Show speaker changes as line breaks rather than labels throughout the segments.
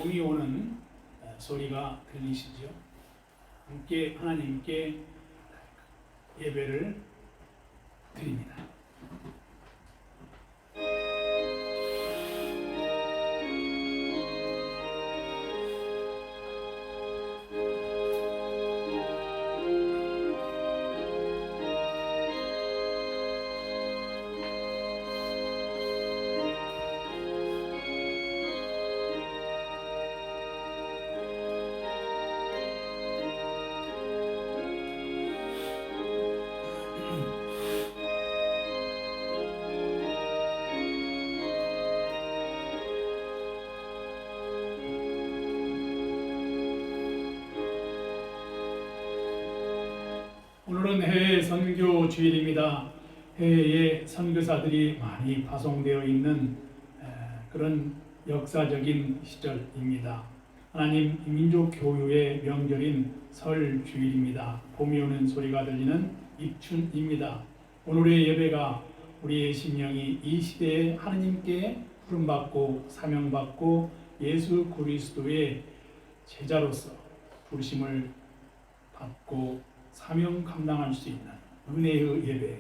봄이 오는 소리가 들리시죠? 함께 하나님께 예배를 드립니다. 오늘은 해외 선교 주일입니다. 해외에 선교사들이 많이 파송되어 있는 그런 역사적인 시절입니다. 하나님 민족 교유의 명절인 설 주일입니다. 봄이 오는 소리가 들리는 입춘입니다. 오늘의 예배가 우리의 심령이 이 시대에 하나님께 부름받고 사명받고 예수 그리스도의 제자로서 부르심을 받고 사명 감당할 수 있는 은혜의 예배,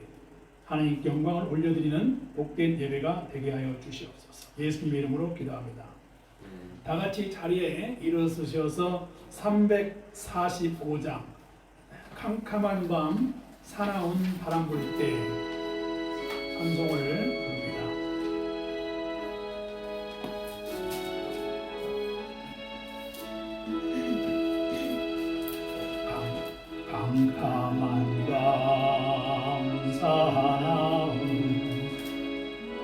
하나님께 영광을 올려드리는 복된 예배가 되게 하여 주시옵소서. 예수님의 이름으로 기도합니다. 다 같이 자리에 일어서셔서 345장 캄캄한 밤 사나운 바람 불 때 찬송을 부릅니다. 캄캄한 밤 사나운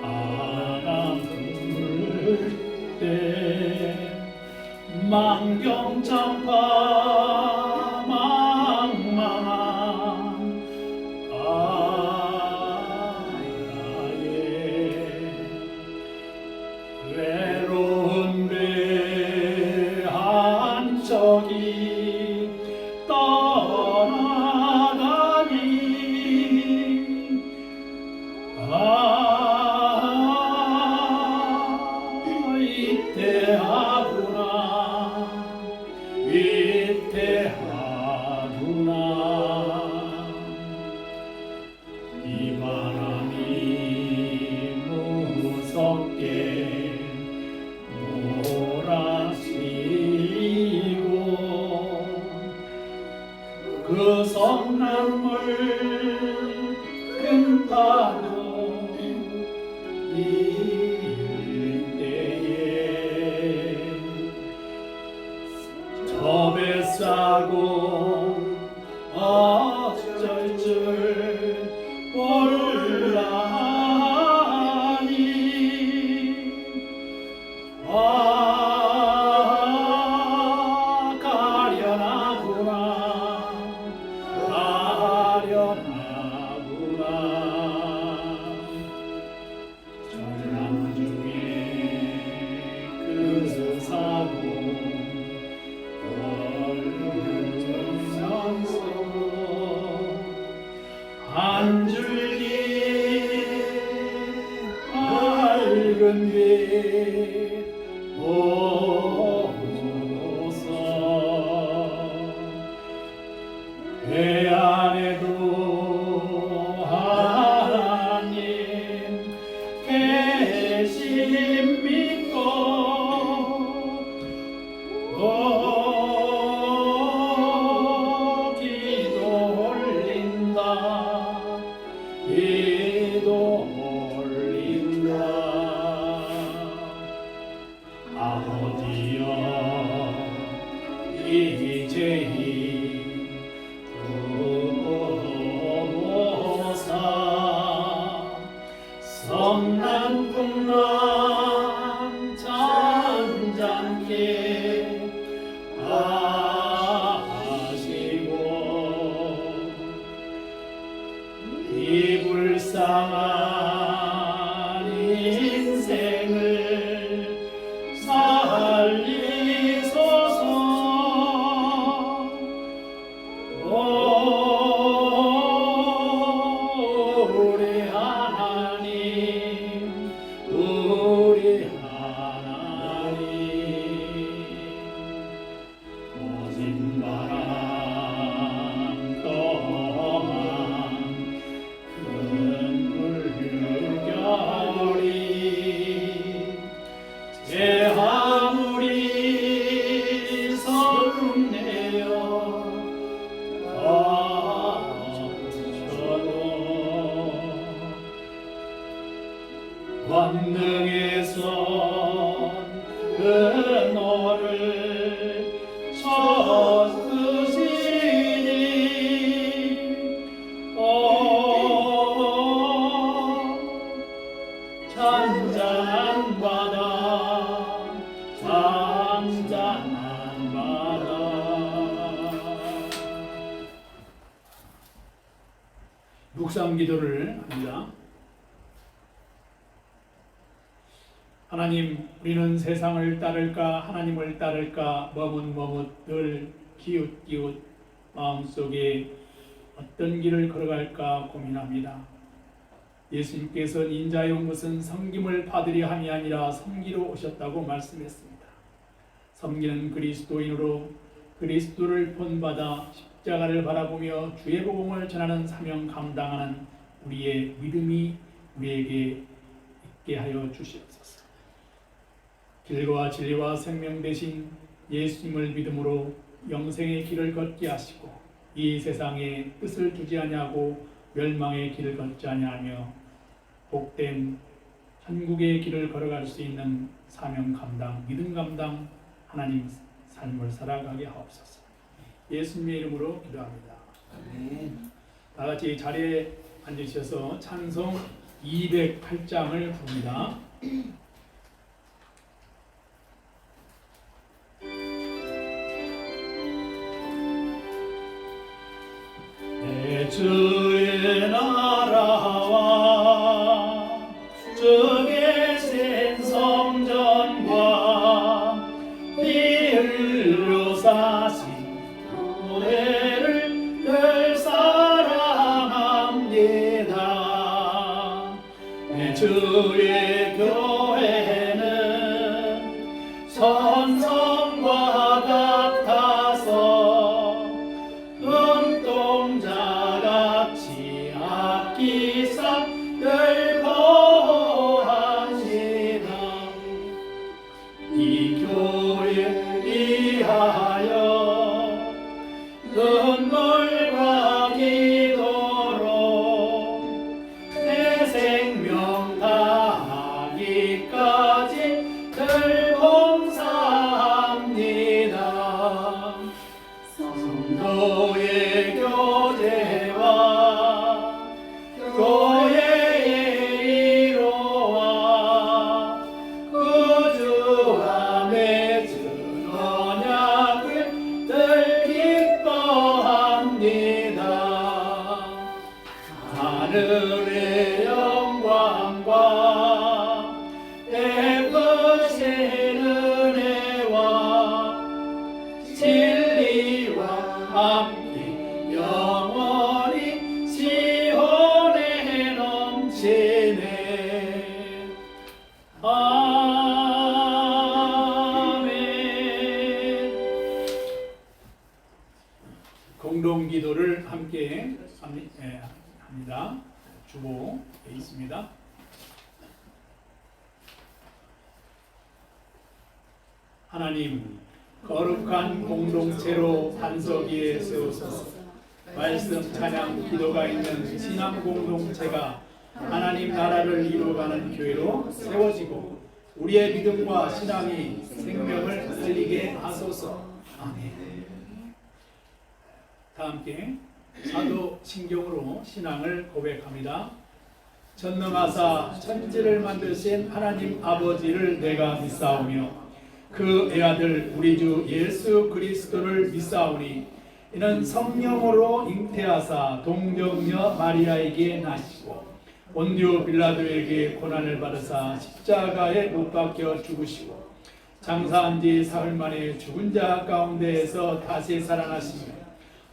바람 불 때 망경천파 망망한 나의 외로운 배 한 척이 떠나가니 위태하구나 이 바람이 무섭게 몰아치고 그 성난물 큰 파도 이때에 저 배 싸고 어쩔 줄 몰라니 가련하구나 가련하구나 전남 중에 그 사고 한 줄기 밝은 빛 보소서 배 안에도 하나님 계심 믿고 기도 올린다. 아버지여 이제히 도보사 성난 풍랑 잔잔케 하시고 이 불쌍한 인생을 살리소서. 우리 하나님 우리 하나님 온전한 바다. 묵상 기도를 합니다. 하나님, 우리는 세상을 따를까 하나님을 따를까 머뭇머뭇 늘 기웃기웃 마음속에 어떤 길을 걸어갈까 고민합니다. 예수님께서 인자의 온 것은 섬김을 받으려 함이 아니라 섬기러 오셨다고 말씀했습니다. 섬기는 그리스도인으로 그리스도를 본받아 십자가를 바라보며 주의 복음을 전하는 사명 감당하는 우리의 믿음이 우리에게 있게 하여 주시옵소서. 길과 진리와 생명 되신 예수님을 믿음으로 영생의 길을 걷게 하시고 이 세상에 뜻을 두지 아니하고 멸망의 길을 걷지 아니하며 복된 천국의 길을 걸어갈 수 있는 사명 감당, 믿음 감당 하나님 삶을 살아가게 하옵소서. 예수님의 이름으로 기도합니다. 아멘. 다 같이 자리에 앉으셔서 찬송 208장을 부릅니다. 내 주의 나라와 주 계신 성전과 피 흘려 사신 교회를 늘 사랑합니다. 내 주의 교회는 선성과 같아서 눈동자같이 아끼사 늘 보호하시나 이 교회 위하여 눈물과 기도로 내 생명 다하기까지 늘 봉사합니다. 성도의 교제와 교회의 이로와 구주와 맺은 언약을 늘 기뻐합니다. 하늘의 영광과 예쁘신 은혜와 진리와 함께 영원히 시온에 넘치네. 아멘. 공동기도를 함께 합니다. 주보에 있습니다. 하나님, 거룩한 공동체로 반석 위에 세우소서. 말씀, 찬양, 기도가 있는 신앙 공동체가 하나님 나라를 이루어가는 교회로 세워지고 우리의 믿음과 신앙이 생명을 살리게 하소서. 아멘. 다 함께 사도신경으로 신앙을 고백합니다. 전능하사 천지를 만드신 하나님 아버지를 내가 믿사오며 그 애아들 우리 주 예수 그리스도를 믿사오니 이는 성령으로 잉태하사 동정녀 마리아에게 나시고 본디오 빌라도에게 고난을 받으사 십자가에 못 박혀 죽으시고 장사한 지 사흘 만에 죽은 자 가운데에서 다시 살아나시며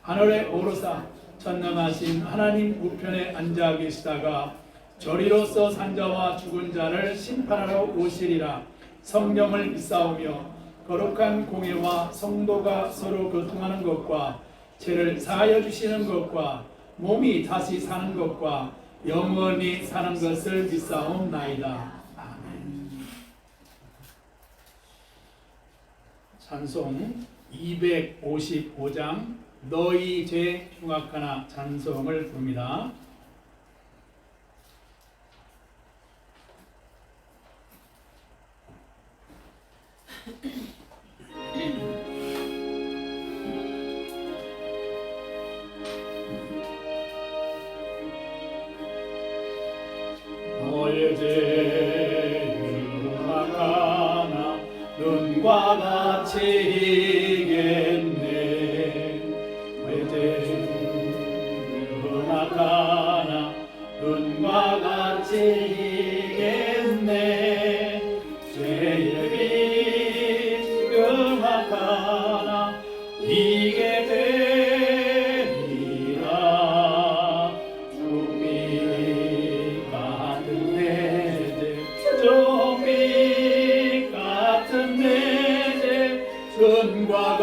하늘에 오르사 전능하신 하나님 우편에 앉아 계시다가 저리로서 산자와 죽은 자를 심판하러 오시리라. 성령을 믿사오며 거룩한 공예와 성도가 서로 교통하는 것과 죄를 사하여 주시는 것과 몸이 다시 사는 것과 영원히 사는 것을 믿사옵나이다. 아멘. 찬송 255장 너희 죄 흉악하나 찬송을 부릅니다. 너의 죄 흉악하나 눈과 같이겠네. 음악하나 눈과 같이겠네. 죄의 빛 음악하나 이게 되리라. 주빛 같은 내제 주빛 같은 내제 눈과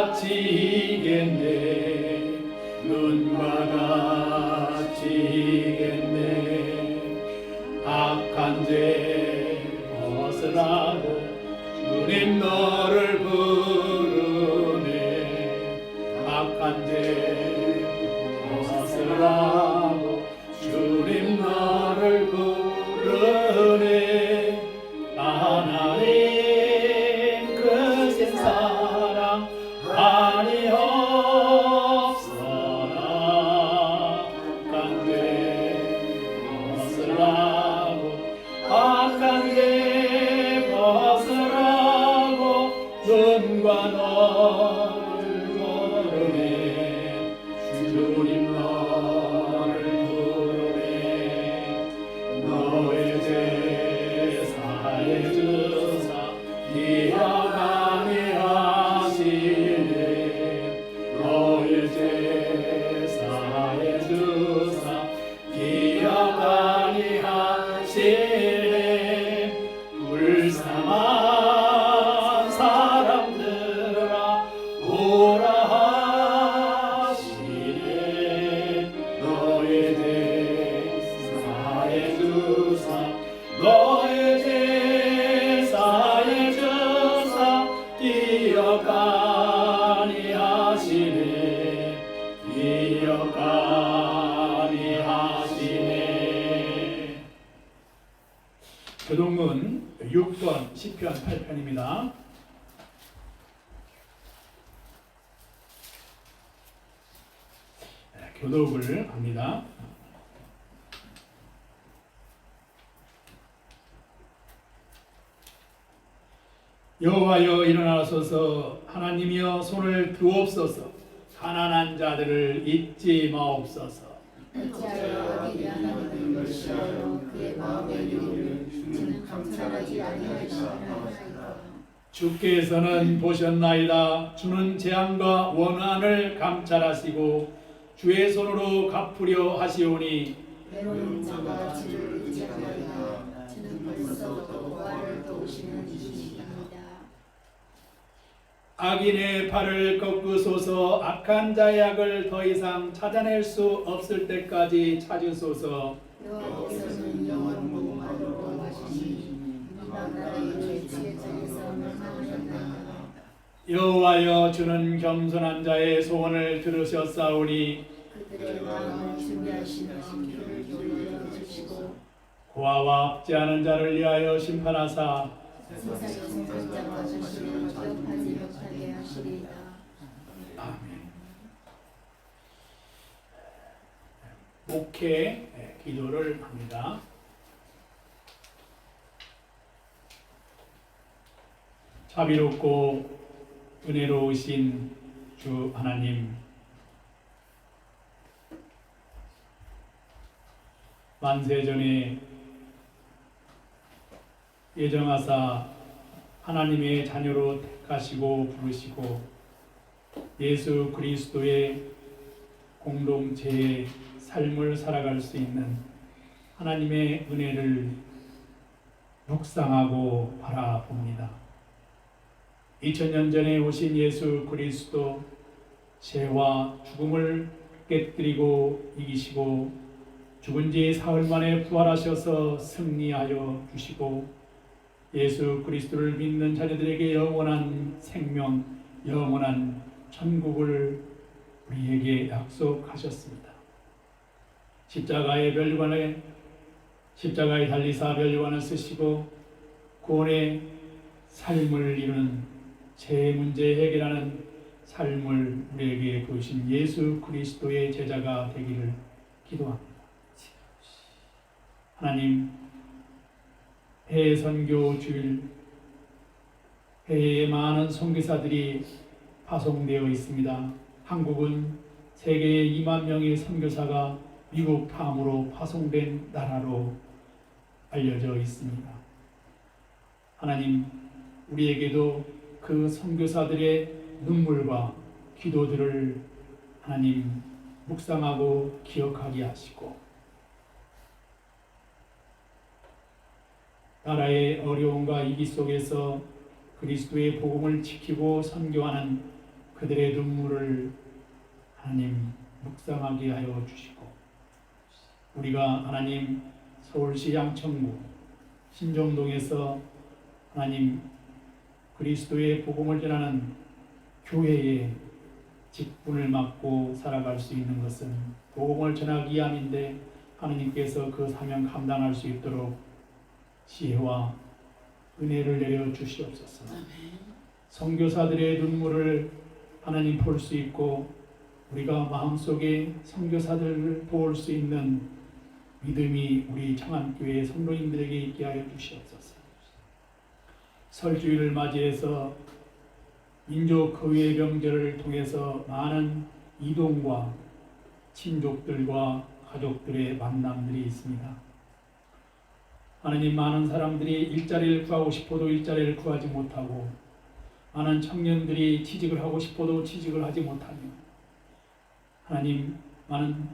같이겠네. 눈과 같이겠네. 악한 죄 벗으라고 주님 너를 부르네. 악한 죄 벗으라고 주님 너를 부르네. 하나님 크신 사랑 아니옵소나. 악한 죄 벗으라고 악한 죄 벗으라고 눈과 너를 모르네. 주님 너를 부르네. 너의 죄 사해 주사 기억하게 하시네. 너의 죄 사해 주사 기억하게 하시네. 불쌍한 사람들아 오라 하시네. 너의 죄 사해 주사 너의 죄 사해 주사 기억하니 하시네. 기억하니 하시네. 교동문 6번 시편 8편입니다. 교독을 합니다. 여호와여 일어나소서. 하나님이여 손을 드옵소서. 가난한 자들을 잊지 마옵소서.
어찌하여 악인이 하나님을 멸시하여 그의 마음의 유익을 주는 감찰하지 아니하시나이까.
주께서는 보셨나이다. 주는 재앙과 원한을 감찰하시고 주의 손으로 갚으려 하시오니
외로운 자가 주를 의지하나이다. 주는 벌써부터 보화를 도우시는 이시니이다.
악인의 팔을 꺾으소서. 악한 자의 악을 더 이상 찾아낼 수 없을 때까지 찾으소서.
여호와께서는 영원 무궁하도록 원하시니 이방 나라의 죄치의 자에서 멸망하셨나이다.
여호와여 주는 겸손한 자의 소원을 들으셨사오니
그들의 마음을 준비하시는 귀를 기울여 주시고
고아와 압제하는 자를 위하여 심판하사
세상의 생존자가 주시는 기억하지 못하게 하시리이다.
아멘. 목회 기도를 합니다. 자비롭고 은혜로우신 주 하나님, 만세전에 예정하사 하나님의 자녀로 택하시고 부르시고 예수 그리스도의 공동체의 삶을 살아갈 수 있는 하나님의 은혜를 묵상하고 바라봅니다. 2000년 전에 오신 예수 그리스도, 죄와 죽음을 깨뜨리고 이기시고 죽은 지 사흘 만에 부활하셔서 승리하여 주시고 예수 그리스도를 믿는 자녀들에게 영원한 생명, 영원한 천국을 우리에게 약속하셨습니다. 십자가의 달리사 멸관을 쓰시고 구원의 삶을 이루는 죄 문제 해결하는 삶을 우리에게 보이신 예수 그리스도의 제자가 되기를 기도합니다. 하나님, 해선교 주일 해외에 많은 선교사들이 파송되어 있습니다. 한국은 세계에 2만 명의 선교사가 미국 팜으로 파송된 나라로 알려져 있습니다. 하나님, 우리에게도 그 선교사들의 눈물과 기도들을 하나님 묵상하고 기억하게 하시고, 나라의 어려움과 위기 속에서 그리스도의 복음을 지키고 선교하는 그들의 눈물을 하나님 묵상하게 하여 주시고, 우리가 하나님 서울시 양천구 신정동에서 하나님 그리스도의 복음을 전하는 교회의 직분을 맡고 살아갈 수 있는 것은 복음을 전하기 위함인데, 하나님께서 그 사명 감당할 수 있도록 지혜와 은혜를 내려 주시옵소서. 선교사들의 눈물을 하나님 볼 수 있고, 우리가 마음속에 선교사들을 도울 수 있는 믿음이 우리 청암교회 성도님들에게 있게 하여 주시옵소서. 설주일을 맞이해서 민족 거위의 명절을 통해서 많은 이동과 친족들과 가족들의 만남들이 있습니다. 하나님, 많은 사람들이 일자리를 구하고 싶어도 일자리를 구하지 못하고, 많은 청년들이 취직을 하고 싶어도 취직을 하지 못하며, 하나님, 많은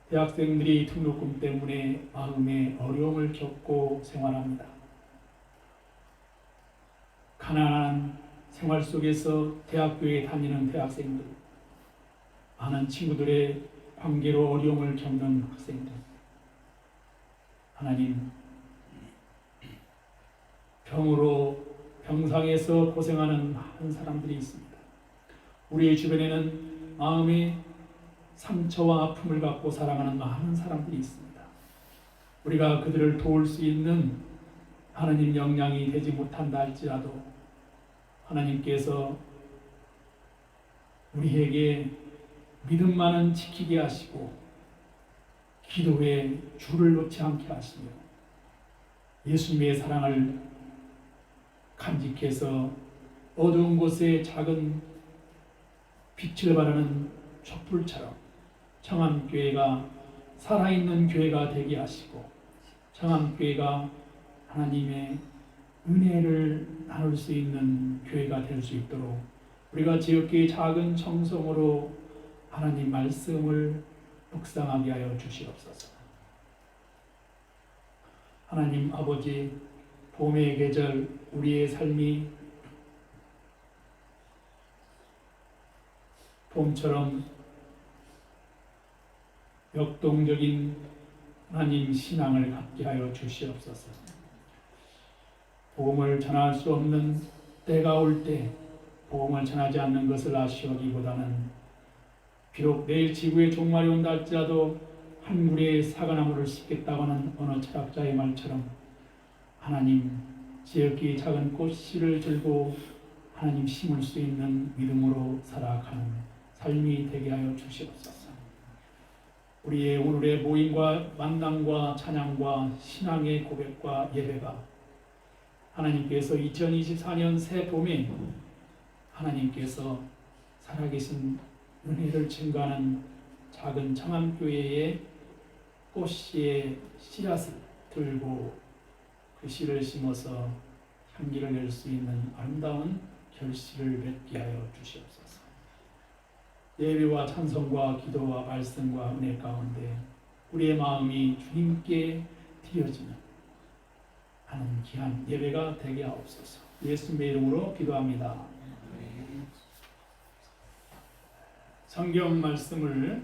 대학생들이 등록금 때문에 마음의 어려움을 겪고 생활합니다. 가난한 생활 속에서 대학교에 다니는 대학생들, 많은 친구들의 관계로 어려움을 겪는 학생들, 하나님, 병으로 병상에서 고생하는 많은 사람들이 있습니다. 우리의 주변에는 마음의 상처와 아픔을 갖고 살아가는 많은 사람들이 있습니다. 우리가 그들을 도울 수 있는 하나님 역량이 되지 못한다 할지라도, 하나님께서 우리에게 믿음만은 지키게 하시고, 기도에 줄을 놓지 않게 하시며, 예수님의 사랑을 간직해서 어두운 곳에 작은 빛을 발하는 촛불처럼 청암교회가 살아있는 교회가 되게 하시고, 청암교회가 하나님의 은혜를 나눌 수 있는 교회가 될 수 있도록 우리가 지역교회 작은 청성으로 하나님 말씀을 묵상하게 하여 주시옵소서. 하나님 아버지, 봄의 계절 우리의 삶이 봄처럼 역동적인 하나님 신앙을 갖게 하여 주시옵소서. 복음을 전할 수 없는 때가 올 때 복음을 전하지 않는 것을 아쉬워하기보다는, 비록 내일 지구의 종말이 온다 할지라도 한 그루의 사과나무를 심겠다고 하는 어느 철학자의 말처럼, 하나님 지역의 작은 꽃씨를 들고 하나님 심을 수 있는 믿음으로 살아가는 삶이 되게 하여 주시옵소서. 우리의 오늘의 모임과 만남과 찬양과 신앙의 고백과 예배가 하나님께서 2024년 새 봄에 하나님께서 살아계신 은혜를 증거하는 작은 청암교회의 꽃씨의 씨앗을 들고 그 씨를 심어서 향기를 낼 수 있는 아름다운 결실을 맺게 하여 주시옵소서. 예배와 찬송과 기도와 말씀과 은혜 가운데 우리의 마음이 주님께 드려지는 하는 귀한 예배가 되게 하옵소서. 예수님의 이름으로 기도합니다. 성경 말씀을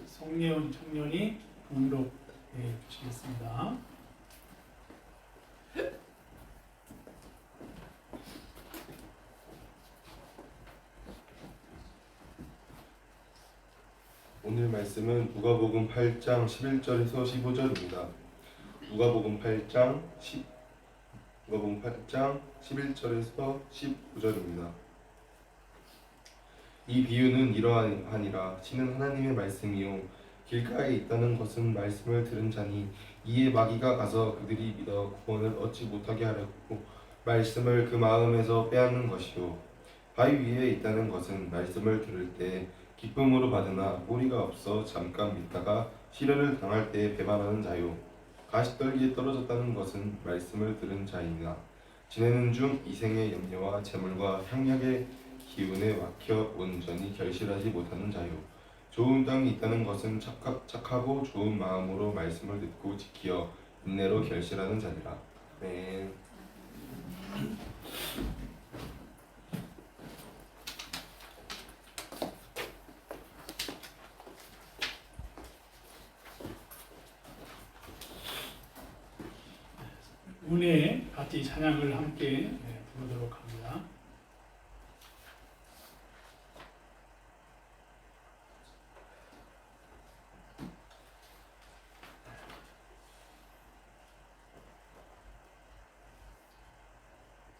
송예원 청년이 봉독해 주시겠습니다.
오늘 말씀은 누가복음 8장 11절에서 15절입니다. 누가복음 8장 11절에서 15절입니다. 이 비유는 이러하니라. 신은 하나님의 말씀이요 길가에 있다는 것은 말씀을 들은 자니 이에 마귀가 가서 그들이 믿어 구원을 얻지 못하게 하려고 말씀을 그 마음에서 빼앗는 것이요 바위 위에 있다는 것은 말씀을 들을 때 기쁨으로 받으나 뿌리가 없어 잠깐 믿다가 시련을 당할 때 배반하는 자요 가시떨기에 떨어졌다는 것은 말씀을 들은 자이나 지내는 중 이생의 염려와 재물과 향락의 기운에 막혀 온전히 결실하지 못하는 자요 좋은 땅이 있다는 것은 착하고 좋은 마음으로 말씀을 듣고 지키어 인내로 결실하는 자니라. 네.
은혜 같이 찬양을 함께 부르도록 합니다.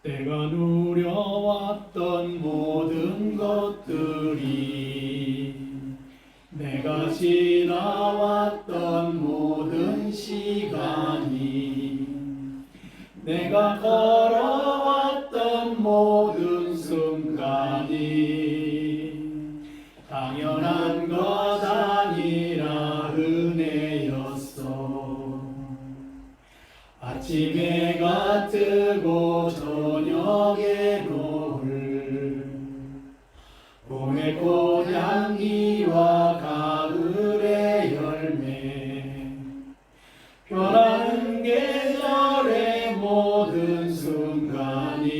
내가 누려왔던 모든 것들이 내가 지나왔던 모든 시간이 내가 걸어왔던 모든 순간이 당연한 것 아니라 은혜였어. 아침에 해가 뜨고 저녁에 노을 봄의 꽃향기와 가을의 열매 변하는 계절의 모든 순간이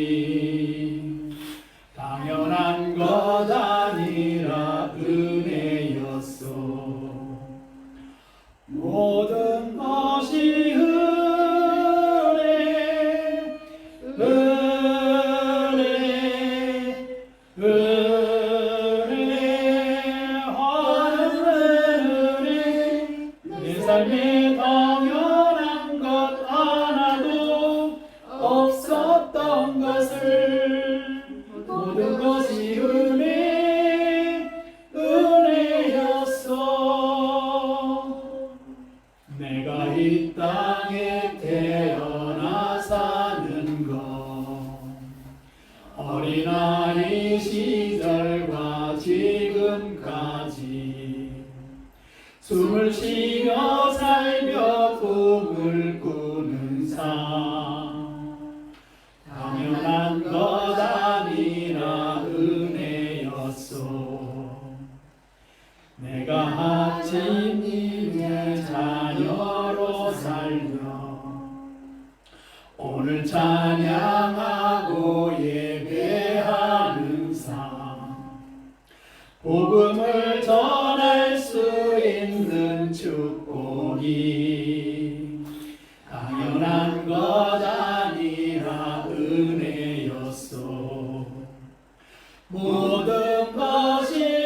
당연한 것 아니라 은혜였어. 모든 것이 내 삶에 당연한 것 하나도 없었던 것을 모든 것이 은혜였어. 내가 이 땅에 태어나 사는 것 어린아이 시절과 지금까지 숨을 쉬며 살며 꿈을 꾸는 삶 당연한 것 아니라 은혜였어. 내가 하나님의 자녀로 살며 오늘 찬양하고 예배하는 삶 복음을 전할 수 있는 축복이 당연한 것 아니라 은혜였어. 모든 것이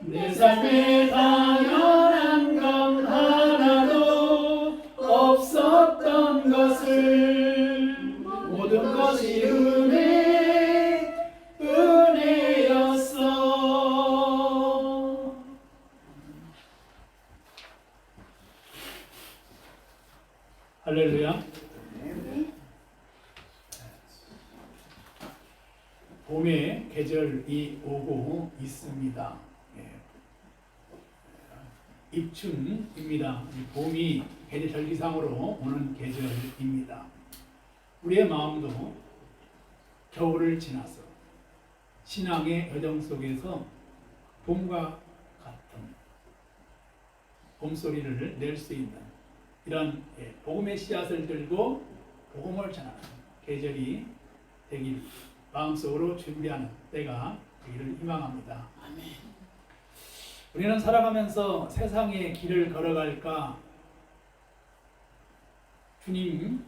내 삶에 당연한 것 하나도 없었던 것을 모든 것이 은혜였어. 할렐루야. 봄의 계절이 오고 있습니다. 입춘입니다. 봄이 계절 절기상으로 오는 계절입니다. 우리의 마음도 겨울을 지나서 신앙의 여정 속에서 봄과 같은 봄소리를 낼 수 있는 이런 복음의 씨앗을 들고 복음을 전하는 계절이 되길 마음속으로 준비하는 때가 되기를 희망합니다. 우리는 살아가면서 세상의 길을 걸어갈까 주님이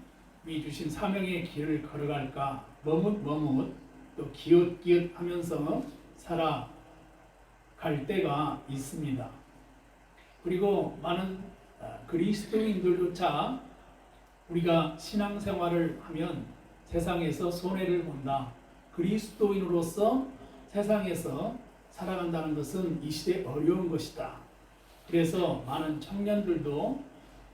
주신 사명의 길을 걸어갈까 머뭇 또 기웃기웃 하면서 살아갈 때가 있습니다. 그리고 많은 그리스도인들조차 우리가 신앙생활을 하면 세상에서 손해를 본다. 그리스도인으로서 세상에서 살아간다는 것은 이 시대에 어려운 것이다. 그래서 많은 청년들도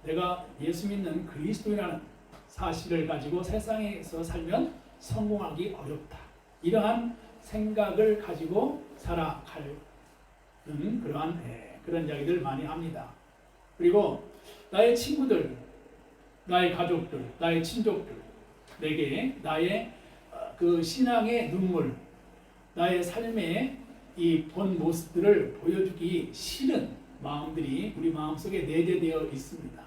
내가 예수 믿는 그리스도인이라는 사실을 가지고 세상에서 살면 성공하기 어렵다. 이러한 생각을 가지고 살아가는 그런 이야기들 많이 합니다. 그리고 나의 친구들, 나의 가족들, 나의 친족들, 내게 나의 그 신앙의 눈물, 나의 삶의 이 본 모습들을 보여주기 싫은 마음들이 우리 마음속에 내재되어 있습니다.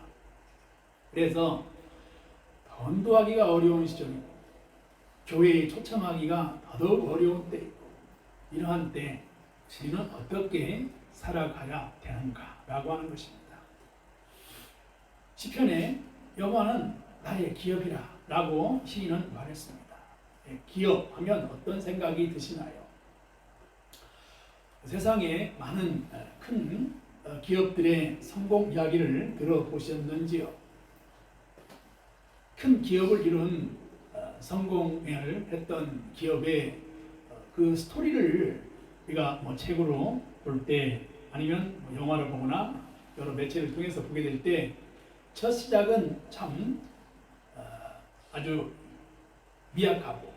그래서 전도하기가 어려운 시절이고 교회에 초청하기가 더더욱 어려운 때이고 이러한 때 우리는 어떻게 살아가야 되는가라고 하는 것입니다. 시편에 여호와는 나의 기업이라 라고 시인은 말했습니다. 기업하면 어떤 생각이 드시나요? 세상에 많은 큰 기업들의 성공 이야기를 들어보셨는지요? 큰 기업을 이룬 성공을 했던 기업의 그 스토리를 우리가 뭐 책으로 볼 때 아니면 뭐 영화를 보거나 여러 매체를 통해서 보게 될 때 첫 시작은 참 아주 미약하고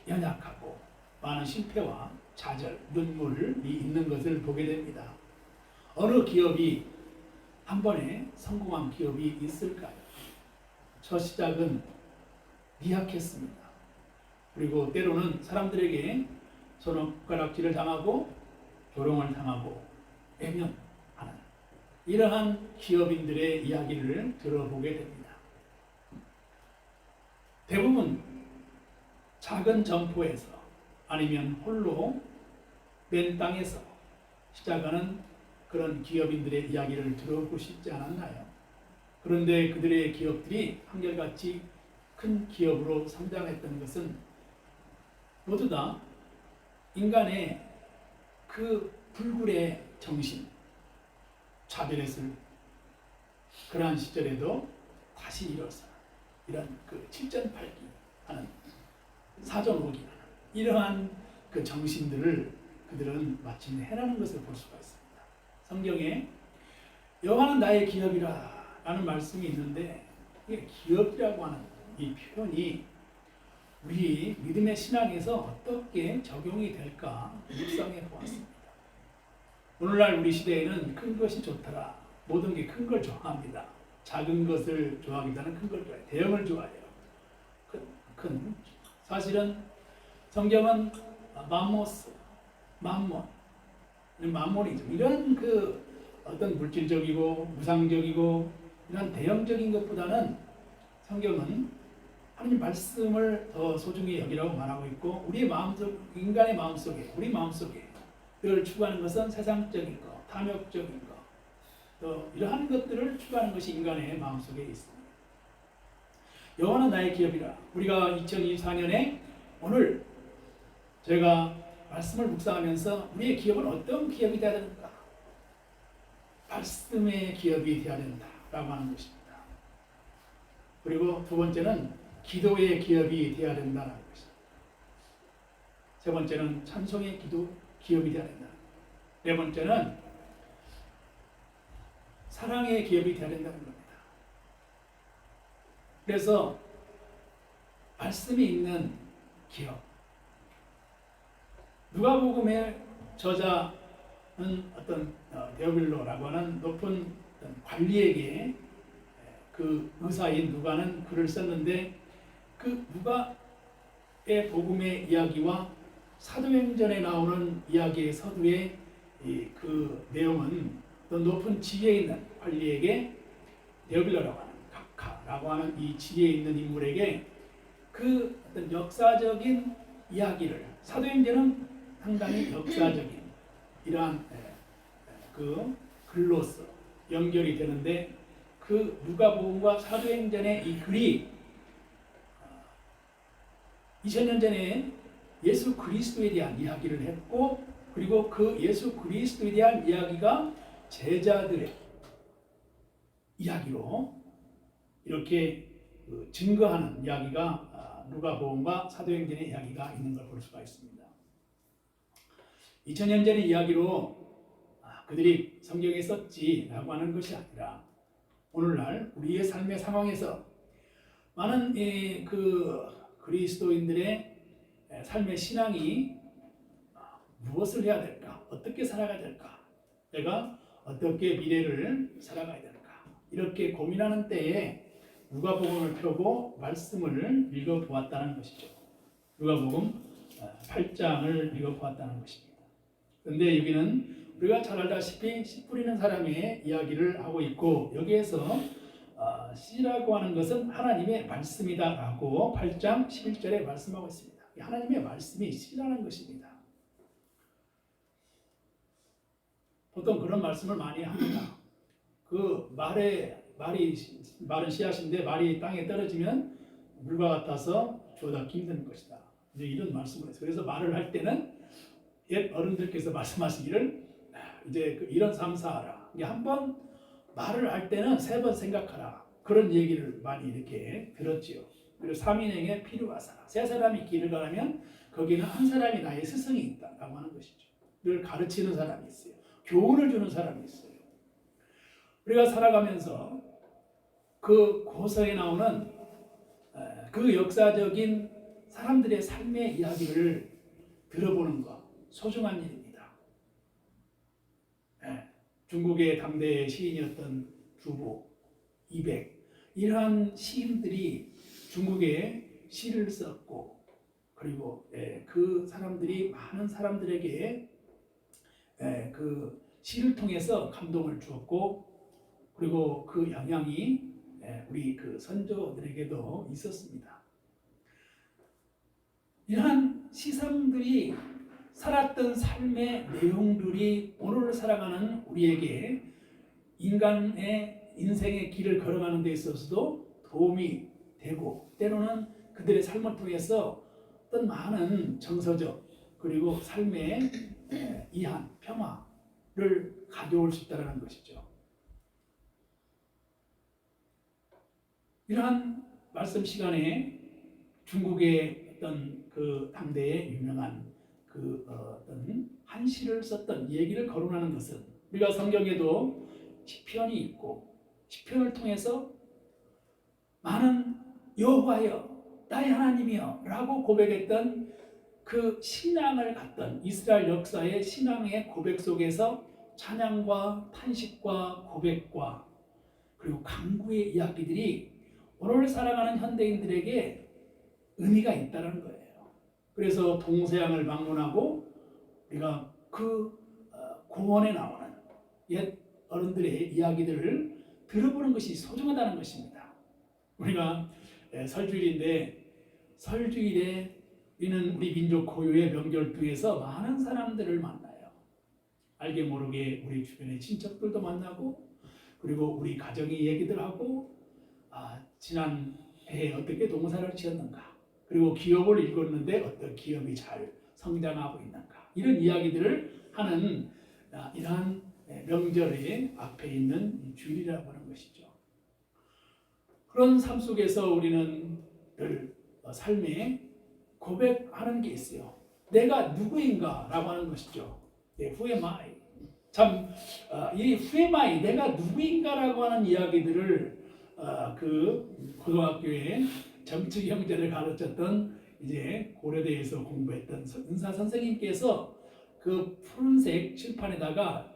연약하고 많은 실패와 좌절, 눈물이 있는 것을 보게 됩니다. 어느 기업이 한 번에 성공한 기업이 있을까요? 첫 시작은 미약했습니다. 그리고 때로는 사람들에게 손가락질을 당하고 조롱을 당하고 애면하는 이러한 기업인들의 이야기를 들어보게 됩니다. 대부분 작은 점포에서 아니면 홀로 맨 땅에서 시작하는 그런 기업인들의 이야기를 들어보시지 않았나요? 그런데 그들의 기업들이 한결같이 큰 기업으로 성장했던 것은 모두 다 인간의 그 불굴의 정신, 자별했을 그러한 시절에도 다시 일어서 이런 그 칠전팔기 하는 사정오기 하는 이러한 그 정신들을 그들은 마침내 해나는 것을 볼 수가 있습니다. 성경에 여호와는 나의 기업이라 라는 말씀이 있는데 이게 기업이라고 하는 이 표현이 우리 믿음의 신앙에서 어떻게 적용이 될까 묵상해 보았습니다. 오늘날 우리 시대에는 큰 것이 좋더라. 모든 게 큰 걸 좋아합니다. 작은 것을 좋아하기보다는 큰 걸 좋아해요. 대형을 좋아해요. 큰 사실은 성경은 맘모스, 만몬이죠. 이런 그 어떤 물질적이고 무상적이고 이런 대형적인 것보다는 성경은 하나님 말씀을 더 소중히 여기라고 말하고 있고 우리의 마음속 인간의 마음속에 우리 마음속에 늘 추구하는 것은 세상적인 것, 탐욕적인 것, 또 이러한 것들을 추구하는 것이 인간의 마음속에 있습니다. 여호와는 나의 기업이라. 우리가 2024년에 오늘 제가 말씀을 묵상하면서 우리의 기업은 어떤 기업이 되어야 되는가? 말씀의 기업이 되어야 된다라고 하는 것입니다. 그리고 두 번째는 기도의 기업이 되어야 된다는 것입니다. 세 번째는 찬송의 기업이 되어야 된다. 네 번째는 사랑의 기업이 되어야 된다는 겁니다. 그래서 말씀이 있는 기업. 누가복음의 저자는 어떤 데오빌로라고 하는 높은 관리에게 그 의사인 누가는 글을 썼는데 그 누가의 복음의 이야기와 사도행전에 나오는 이야기의 서두의 그 내용은 어떤 높은 지위에 있는 관리에게 데오빌로라고 하는 각하라고 하는 이 지위에 있는 인물에게 그 어떤 역사적인 이야기를 사도행전은 상당히 역사적인 이러한 그 글로서 연결이 되는데 그 누가복음과 사도행전의 이 글이 2000년 전에 예수 그리스도에 대한 이야기를 했고 그리고 그 예수 그리스도에 대한 이야기가 제자들의 이야기로 이렇게 증거하는 이야기가 누가복음과 사도행전의 이야기가 있는 걸 볼 수가 있습니다. 2000년 전의 이야기로 그들이 성경에 썼지라고 하는 것이 아니라 오늘날 우리의 삶의 상황에서 많은 그 그리스도인들의 삶의 신앙이 무엇을 해야 될까? 어떻게 살아가야 될까? 내가 어떻게 미래를 살아가야 될까? 이렇게 고민하는 때에 누가복음을 펴고 말씀을 읽어보았다는 것이죠. 누가복음 8장을 읽어보았다는 것입니다. 그런데 여기는 우리가 잘 알다시피 씨 뿌리는 사람의 이야기를 하고 있고 여기에서 씨라고 하는 것은 하나님의 말씀이다라고 8장 11절에 말씀하고 있습니다. 하나님의 말씀이 씨라는 것입니다. 보통 그런 말씀을 많이 합니다. 그 말은 씨앗인데 말이 땅에 떨어지면 물과 같아서 주워담기 힘든 것이다. 이제 이런 말씀을 해서 그래서 말을 할 때는 옛 어른들께서 말씀하시기를 이제 이런 삶 살아라. 한번 말을 할 때는 3번 생각하라. 그런 얘기를 많이 이렇게 들었지요. 그리고 3인행에 필요하사라. 3사람이 길을 가려면 거기는 한 사람이 나의 스승이 있다라고 하는 것이죠. 늘 가르치는 사람이 있어요. 교훈을 주는 사람이 있어요. 우리가 살아가면서 그 고서에 나오는 그 역사적인 사람들의 삶의 이야기를 들어보는 것 소중한 일입니다. 중국의 당대 시인이었던 두보, 이백 이러한 시인들이 중국에 시를 썼고 그리고 그 사람들이 많은 사람들에게 그 시를 통해서 감동을 주었고 그리고 그 영향이 우리 그 선조들에게도 있었습니다. 이러한 시상들이 살았던 삶의 내용들이 오늘 살아가는 우리에게 인간의 인생의 길을 걸어가는 데 있어서도 도움이 되고 때로는 그들의 삶을 통해서 어떤 많은 정서적 그리고 삶의 이한, 평화를 가져올 수 있다는 것이죠. 이러한 말씀 시간에 중국의 어떤 그 당대의 유명한 그 어떤 한시를 썼던 얘기를 거론하는 것은 우리가 성경에도 시편이 있고 시편을 통해서 많은 여호와여 나의 하나님이여 라고 고백했던 그 신앙을 갖던 이스라엘 역사의 신앙의 고백 속에서 찬양과 탄식과 고백과 그리고 강구의 이야기들이 오늘 살아가는 현대인들에게 의미가 있다는 거예요. 그래서 동서양을 방문하고 우리가 그 고원에 나오는 옛 어른들의 이야기들을 들어보는 것이 소중하다는 것입니다. 우리가 설주일인데 설주일에 우리는 우리 민족 고유의 명절두에서 많은 사람들을 만나요. 알게 모르게 우리 주변의 친척들도 만나고 그리고 우리 가정의 얘기들 하고 지난 해에 어떻게 동사를 지었는가 그리고 기업을 읽었는데 어떤 기업이 잘 성장하고 있는가 이런 이야기들을 하는 이러한 명절의 앞에 있는 주일이라고 하는 것이죠. 그런 삶 속에서 우리는 늘 삶에 고백하는 게 있어요. 내가 누구인가 라고 하는 것이죠. Who am I? 참, 이 Who am I? 내가 누구인가 라고 하는 이야기들을 그 고등학교에 정치 형제를 가르쳤던 이제 고려대에서 공부했던 은사 선생님께서 그 푸른색 칠판에다가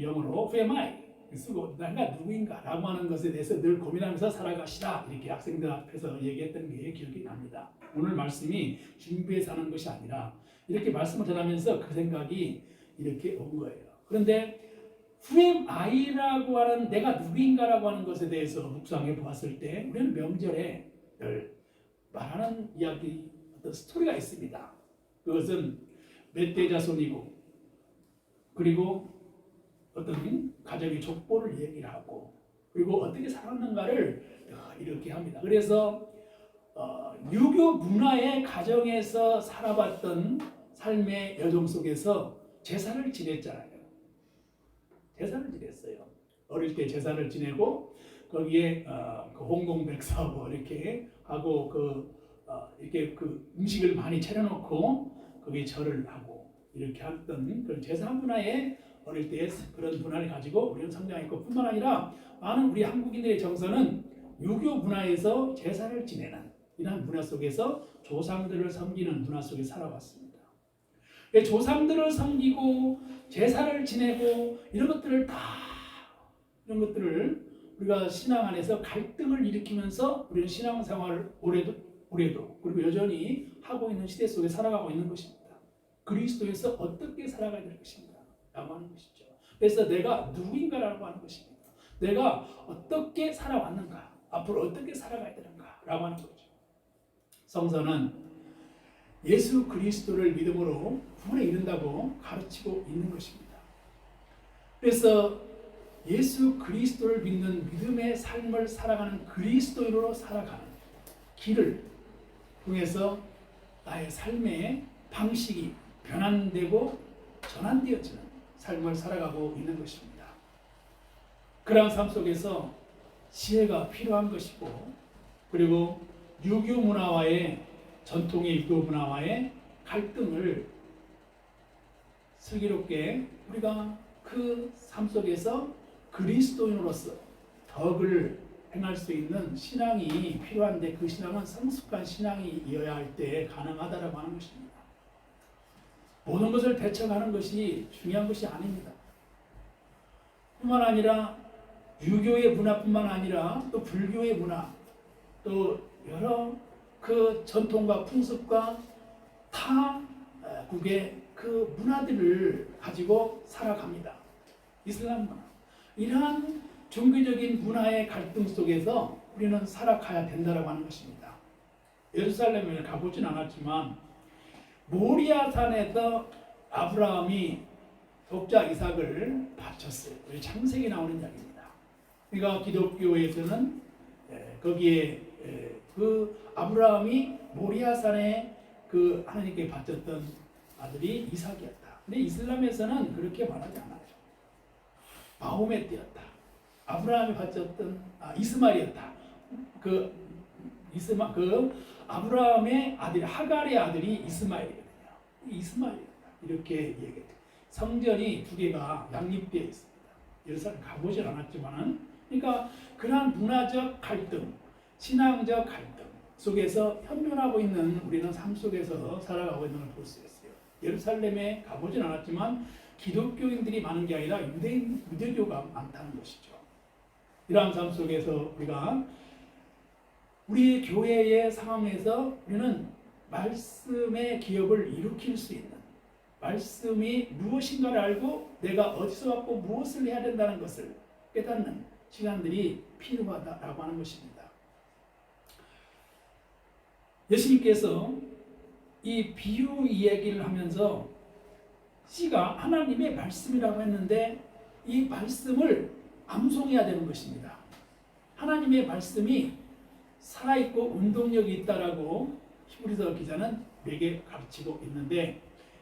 영어로 Who am I? 쓰고 내가 누구인가 라고 하는 것에 대해서 늘 고민하면서 살아가시라 이렇게 학생들 앞에서 얘기했던 게 기억이 납니다. 오늘 말씀이 준비해서 하는 것이 아니라 이렇게 말씀을 전하면서 그 생각이 이렇게 온 거예요. 그런데 Who am I라고 하는 내가 누구인가라고 하는 것에 대해서 묵상해 보았을 때 우리는 명절에 늘 말하는 이야기 어떤 스토리가 있습니다. 그것은 몇 대 자손이고 그리고 어떤 가정의 족보를 얘기를 하고 그리고 어떻게 살았는가를 이렇게 합니다. 그래서 유교 문화의 가정에서 살아봤던 삶의 여정 속에서 제사를 지냈잖아요. 제사를 지냈어요. 어릴 때 제사를 지내고 거기에 그 홍공백사하고 이렇게 하고 이렇게 그 음식을 많이 차려놓고 거기에 절을 하고 이렇게 했던 그런 제사 문화에 어릴 때 그런 문화를 가지고 우리는 성장했고, 뿐만 아니라 많은 우리 한국인들의 정서는 유교 문화에서 제사를 지내는 이런 문화 속에서 조상들을 섬기는 문화 속에 살아왔습니다. 조상들을 섬기고 제사를 지내고 이런 것들을 우리가 신앙 안에서 갈등을 일으키면서 우리는 신앙생활을 올해도 그리고 여전히 하고 있는 시대 속에 살아가고 있는 것입니다. 그리스도에서 어떻게 살아가야 될 것인가 라고 하는 것이죠. 그래서 내가 누구인가라고 하는 것입니다. 내가 어떻게 살아왔는가, 앞으로 어떻게 살아가야 되는가 라고 하는 거죠. 성서는 예수 그리스도를 믿음으로 구원에 이른다고 가르치고 있는 것입니다. 그래서 예수 그리스도를 믿는 믿음의 삶을 살아가는 그리스도인으로 살아가는 길을 통해서 나의 삶의 방식이 변환되고 전환되어지는 삶을 살아가고 있는 것입니다. 그러한 삶 속에서 지혜가 필요한 것이고, 그리고 유교 문화와의 전통의 유교 문화와의 갈등을 슬기롭게 우리가 그 삶 속에서 그리스도인으로서 덕을 행할 수 있는 신앙이 필요한데, 그 신앙은 성숙한 신앙이어야 할 때 가능하다라고 하는 것입니다. 모든 것을 대처하는 것이 중요한 것이 아닙니다. 뿐만 아니라 유교의 문화뿐만 아니라 또 불교의 문화, 또 여러 그 전통과 풍습과 타국의 그 문화들을 가지고 살아갑니다. 이슬람 문화, 이러한 종교적인 문화의 갈등 속에서 우리는 살아가야 된다고 하는 것입니다. 예루살렘에 가보진 않았지만 모리아산에서 아브라함이 독자 이삭을 바쳤어요. 창세기 나오는 이야기입니다. 그러니까 기독교에서는 거기에 그 아브라함이 모리아산에 그 하나님께 바쳤던 아들이 이삭이었다. 근데 이슬람에서는 그렇게 말하지 않아요. 마호메 때였다. 아브라함이 바쳤던 이스마엘이었다. 그 아브라함의 아들 하갈의 아들이 이스마엘이거든요. 이스마엘이었다. 이렇게 얘기해요. 성전이 두 개가 양립되어 있습니다. 예루살렘 가보질 않았지만은, 그러니까 그러한 문화적 갈등, 신앙적 갈등 속에서 현존하고 있는 우리는 삶 속에서 살아가고 있는 걸 볼 수 있어요. 예루살렘에 가보진 않았지만 기독교인들이 많은 게 아니라 유대교가 많다는 것이죠. 이러한 삶 속에서 우리가 우리 교회의 상황에서 우리는 말씀의 기업을 일으킬 수 있는, 말씀이 무엇인가를 알고 내가 어디서 왔고 무엇을 해야 된다는 것을 깨닫는 시간들이 필요하다라고 하는 것입니다. 예수님께서 이 비유 이야기를 하면서 씨가 하나님의 말씀이라고 했는데, 이 말씀을 암송해야 되는 것입니다. 하나님의 말씀이 살아있고 운동력이 있다라고 히브리서 기자는 우리에게 가르치고 있는데,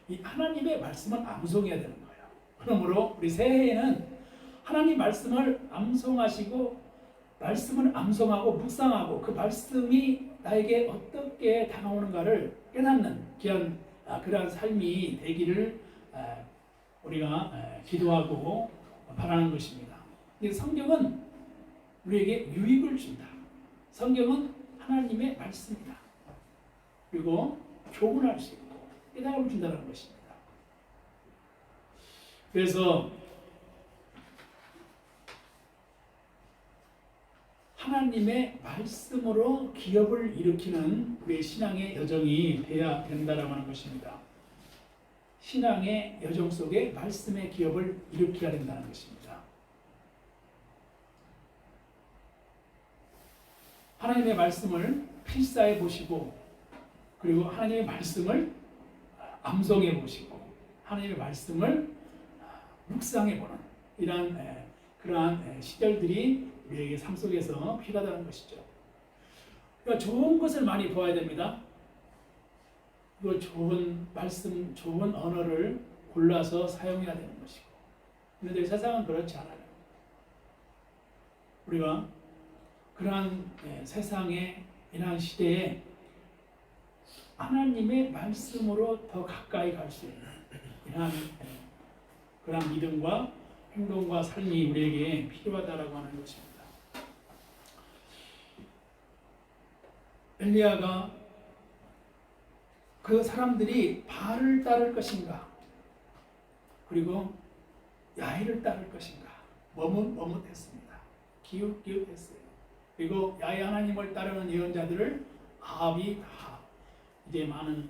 이 하나님의 말씀을 암송해야 되는 거예요. 그러므로 우리 새해에는 하나님 말씀을 암송하시고, 말씀을 암송하고 묵상하고 그 말씀이 나에게 어떻게 다가오는가를 깨닫는 귀한 그러한 삶이 되기를 우리가 기도하고 바라는 것입니다. 성경은 우리에게 유익을 준다. 성경은 하나님의 말씀이다. 그리고 교훈할 수 있고 깨달음을 준다는 것입니다. 그래서 하나님의 말씀으로 기업을 일으키는 우리의 신앙의 여정이 돼야 된다라고 하는 것입니다. 신앙의 여정 속에 말씀의 기업을 일으켜야 된다는 것입니다. 하나님의 말씀을 필사해 보시고, 그리고 하나님의 말씀을 암송해 보시고, 하나님의 말씀을 묵상해 보는 이러한 그러한 시절들이 우리에게 삶 속에서 필요하다는 것이죠. 그러니까 좋은 것을 많이 보아야 됩니다. 그 좋은 말씀, 좋은 언어를 골라서 사용해야 되는 것이고, 그런데 세상은 그렇지 않아요. 우리가 그러한 세상의 이러한 시대에 하나님의 말씀으로 더 가까이 갈 수 있는 이러한 그런 믿음과 행동과 삶이 우리에게 필요하다라고 하는 것입니다. 엘리야가 그 사람들이 바알을 따를 것인가 그리고 야훼를 따를 것인가 머뭇머뭇했습니다. 기웃기웃했어요. 그리고 야훼 하나님을 따르는 예언자들을 아합이 다 이제 많은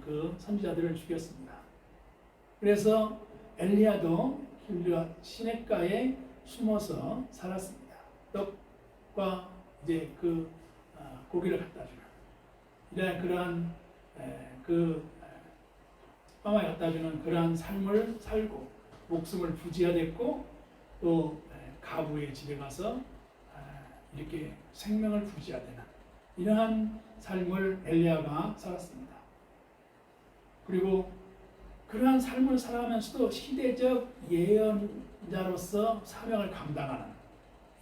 그 선지자들을 죽였습니다. 그래서 엘리야도 길르앗 시냇가에 숨어서 살았습니다. 떡과 이제 그 고기를 갖다 주는 이런 그러한 빵을 갖다 주는 그러한 삶을 살고 목숨을 부지하였고 또 가부의 집에 가서 이렇게 생명을 부지하되는 이러한 삶을 엘리야가 살았습니다. 그리고 그러한 삶을 살아가면서도 시대적 예언자로서 사명을 감당하는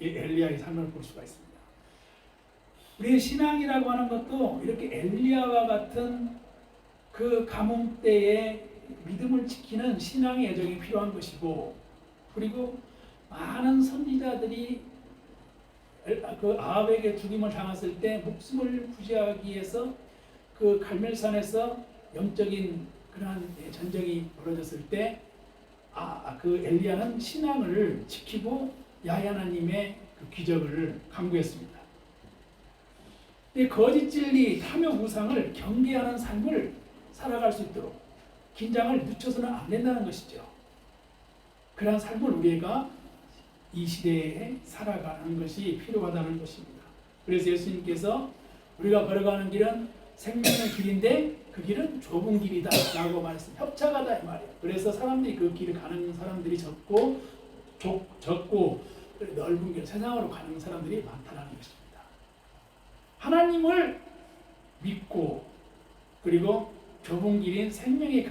엘리야의 삶을 볼 수가 있습니다. 우리의 신앙이라고 하는 것도 이렇게 엘리야와 같은 그 가뭄 때에 믿음을 지키는 신앙의 애정이 필요한 것이고 그리고 많은 선지자들이 그 아합에게 죽임을 당했을 때 목숨을 부지하기 위해서 그 갈멜산에서 영적인 그러한 전쟁이 벌어졌을 때 그 엘리야는 신앙을 지키고 야훼 하나님의 그 기적을 강구했습니다. 거짓 진리, 탐욕 우상을 경계하는 삶을 살아갈 수 있도록 긴장을 늦춰서는 안 된다는 것이죠. 그러한 삶을 우리가 이 시대에 살아가는 것이 필요하다는 것입니다. 그래서 예수님께서 우리가 걸어가는 길은 생명의 길인데 그 길은 좁은 길이다 라고 말했습니다. 협착하다 이 말이에요. 그래서 사람들이 그 길을 가는 사람들이 적고 넓은 길, 세상으로 가는 사람들이 많다는 것입니다. 하나님을 믿고 그리고 좁은 길인 생명의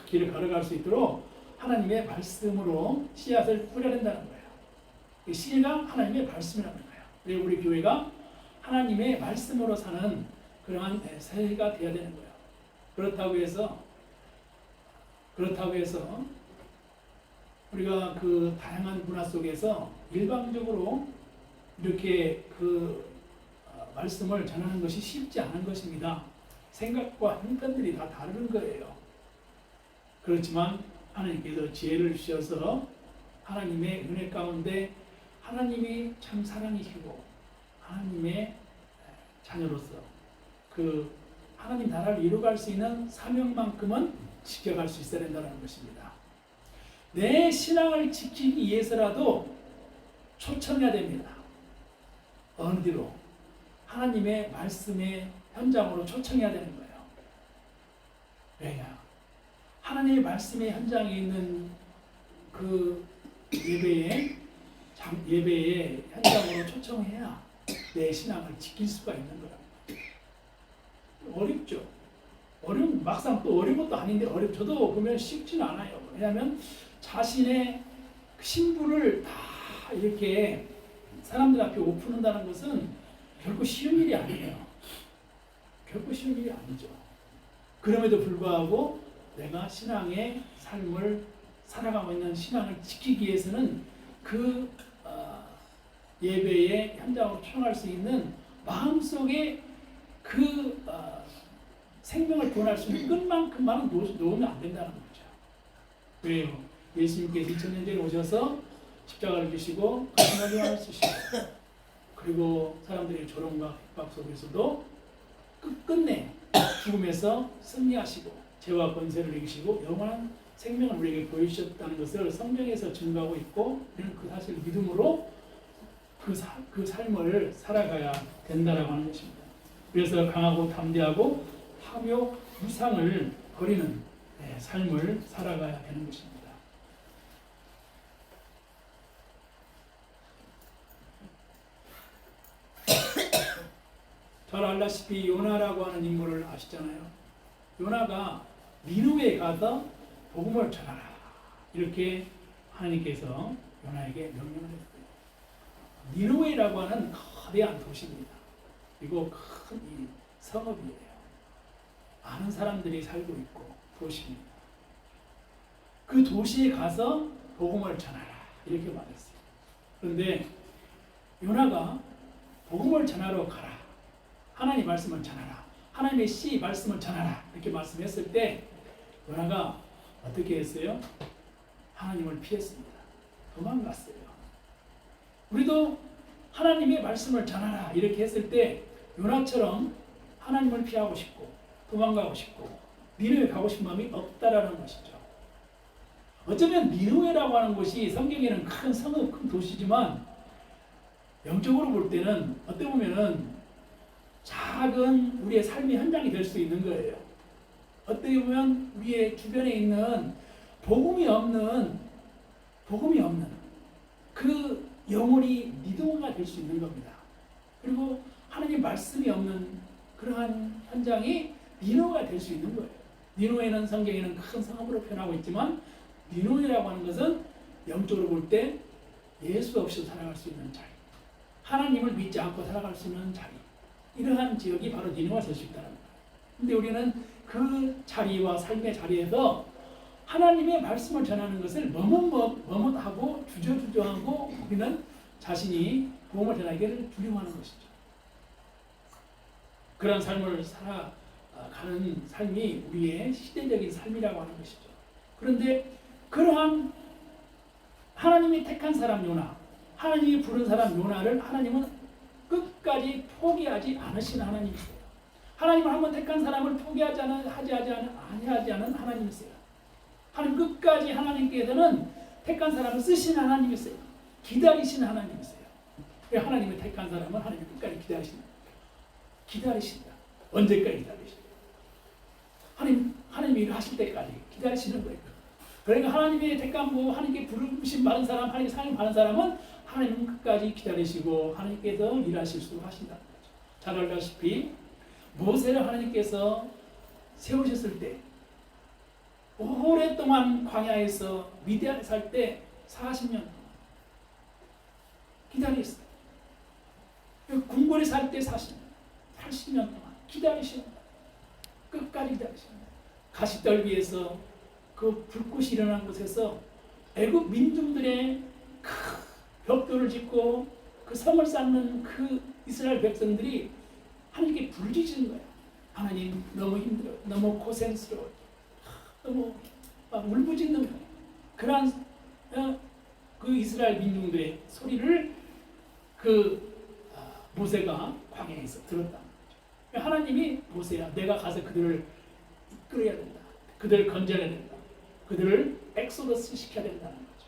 길을 걸어갈 수 있도록 하나님의 말씀으로 씨앗을 뿌려야 된다는 거예요. 씨가 하나님의 말씀이라는 거예요. 그리고 우리 교회가 하나님의 말씀으로 사는 그러한 새해가 되어야 되는 거예요. 그렇다고 해서 우리가 그 다양한 문화 속에서 일방적으로 이렇게 그 말씀을 전하는 것이 쉽지 않은 것입니다. 생각과 형편들이 다 다른 거예요. 그렇지만 하나님께서 지혜를 주셔서 하나님의 은혜 가운데 하나님이 참 사랑이시고 하나님의 자녀로서 그 하나님 나라를 이루어갈 수 있는 사명만큼은 지켜갈 수 있어야 된다는 것입니다. 내 신앙을 지키기 위해서라도 초청해야 됩니다. 어느 뒤로 하나님의 말씀의 현장으로 초청해야 되는 거예요. 왜냐? 하나님의 말씀의 현장에 있는 그 예배의 현장으로 초청해야 내 신앙을 지킬 수가 있는 거랍니다. 어렵죠. 막상 또 어려운 것도 아닌데 저도 보면 쉽지는 않아요. 왜냐하면 자신의 신분을 다 이렇게 사람들 앞에 오픈한다는 것은 결코 쉬운 일이 아니에요. 결코 쉬운 일이 아니죠. 그럼에도 불구하고 내가 신앙의 삶을 살아가고 있는 신앙을 지키기 위해서는 그 예배의 현장으로 초청할 수 있는 마음속에 그 생명을 구원할 수 있는 끝만큼만은 놓으면 안 된다는 거죠. 왜요? 예수님께서 2000년 전에 오셔서 십자가를 지시고 가슴을 쓰시고 그리고 사람들의 조롱과 핍박 속에서도 끝끝내 죽음에서 승리하시고 죄와 권세를 이기시고 영원한 생명을 우리에게 보여주셨다는 것을 성경에서 증거하고 있고 우리는 그 사실을 믿음으로 그 삶을 살아가야 된다라고 하는 것입니다. 그래서 강하고 담대하고 탐욕 우상을 버리는 삶을 살아가야 되는 것입니다. 잘 알다시피 요나라고 하는 인물을 아시잖아요. 요나가 니느웨에 가서 복음을 전하라 이렇게 하나님께서 요나에게 명령을 했어요. 니느웨라고 하는 거대한 도시입니다. 그리고 큰 이 성읍이에요. 많은 사람들이 살고 있고 도시입니다. 그 도시에 가서 복음을 전하라 이렇게 말했어요. 그런데 요나가 복음을 전하러 가라, 하나님 말씀을 전하라, 하나님의 씨 말씀을 전하라 이렇게 말씀했을 때 요나가 어떻게 했어요? 하나님을 피했습니다. 도망갔어요. 우리도 하나님의 말씀을 전하라 이렇게 했을 때 요나처럼 하나님을 피하고 싶고 도망가고 싶고 니느웨 가고 싶은 마음이 없다라는 것이죠. 어쩌면 니느웨라고 하는 곳이 성경에는 큰 성읍, 큰 도시지만 영적으로 볼 때는 어떻게 보면은 작은 우리의 삶의 현장이 될 수 있는 거예요. 어떻게 보면 우리의 주변에 있는 복음이 없는 그 영혼이 니느웨가 될 수 있는 겁니다. 그리고 하나님 말씀이 없는 그러한 현장이 니느웨가 될 수 있는 거예요. 니느웨는 성경에는 큰 성읍으로 표현하고 있지만 니느웨라고 하는 것은 영적으로 볼 때 예수 없이도 살아갈 수 있는 자리, 하나님을 믿지 않고 살아갈 수 있는 자리, 이러한 지역이 바로 니느웨가 될 수 있다는 거예요. 근데 우리는 그 자리와 삶의 자리에서 하나님의 말씀을 전하는 것을 머뭇하고 주저하고 우리는 자신이 복음을 전하기를 두려워하는 것이죠. 그런 삶을 살아가는 삶이 우리의 시대적인 삶이라고 하는 것이죠. 그런데 그러한 하나님이 택한 사람 요나, 하나님이 부른 사람 요나를 하나님은 끝까지 포기하지 않으시는 하나님이세요. 하나님을 한번 택한 사람을 포기하지 않은 하나님이세요. 하나님 끝까지 하나님께서는 택한 사람을 쓰시는 하나님이세요. 기다리시는 하나님이세요. 하나님이 택한 사람은 하나님이 끝까지 기다리신다. 언제까지 기다리신다. 하나님이 이거 하실 때까지 기다리시는 거예요. 그러니까 하나님의 택함고 하나님께 부르심 받은 사람, 하나님의 사랑 받은 사람은 하나님은 끝까지 기다리시고 하나님께서 일하실 수 하신다는 거죠. 잘 알다시피 모세를 하나님께서 세우셨을 때 오랫동안 광야에서 미디안에 살 때 40년 동안 기다렸어요. 궁궐에 살 때 40년, 80년 동안 기다리시는 거예요. 끝까지 기다리시는 거예요. 가시떨기에서 그 불꽃이 일어난 곳에서 애굽 민중들의 큰 벽돌을 짓고 그 성을 쌓는 그 이스라엘 백성들이 하나님께 부르짖는 거예요. 하나님 너무 힘들어요. 너무 고생스러워요. 너무 막 울부짖는 거예요. 그러한 그 이스라엘 민중들의 소리를 모세가 광야에서 들었다는 거죠. 하나님이 모세야, 내가 가서 그들을 이끌어야 된다. 그들을 건져내야 된다. 그들을 엑소더스 시켜야 된다는 거죠.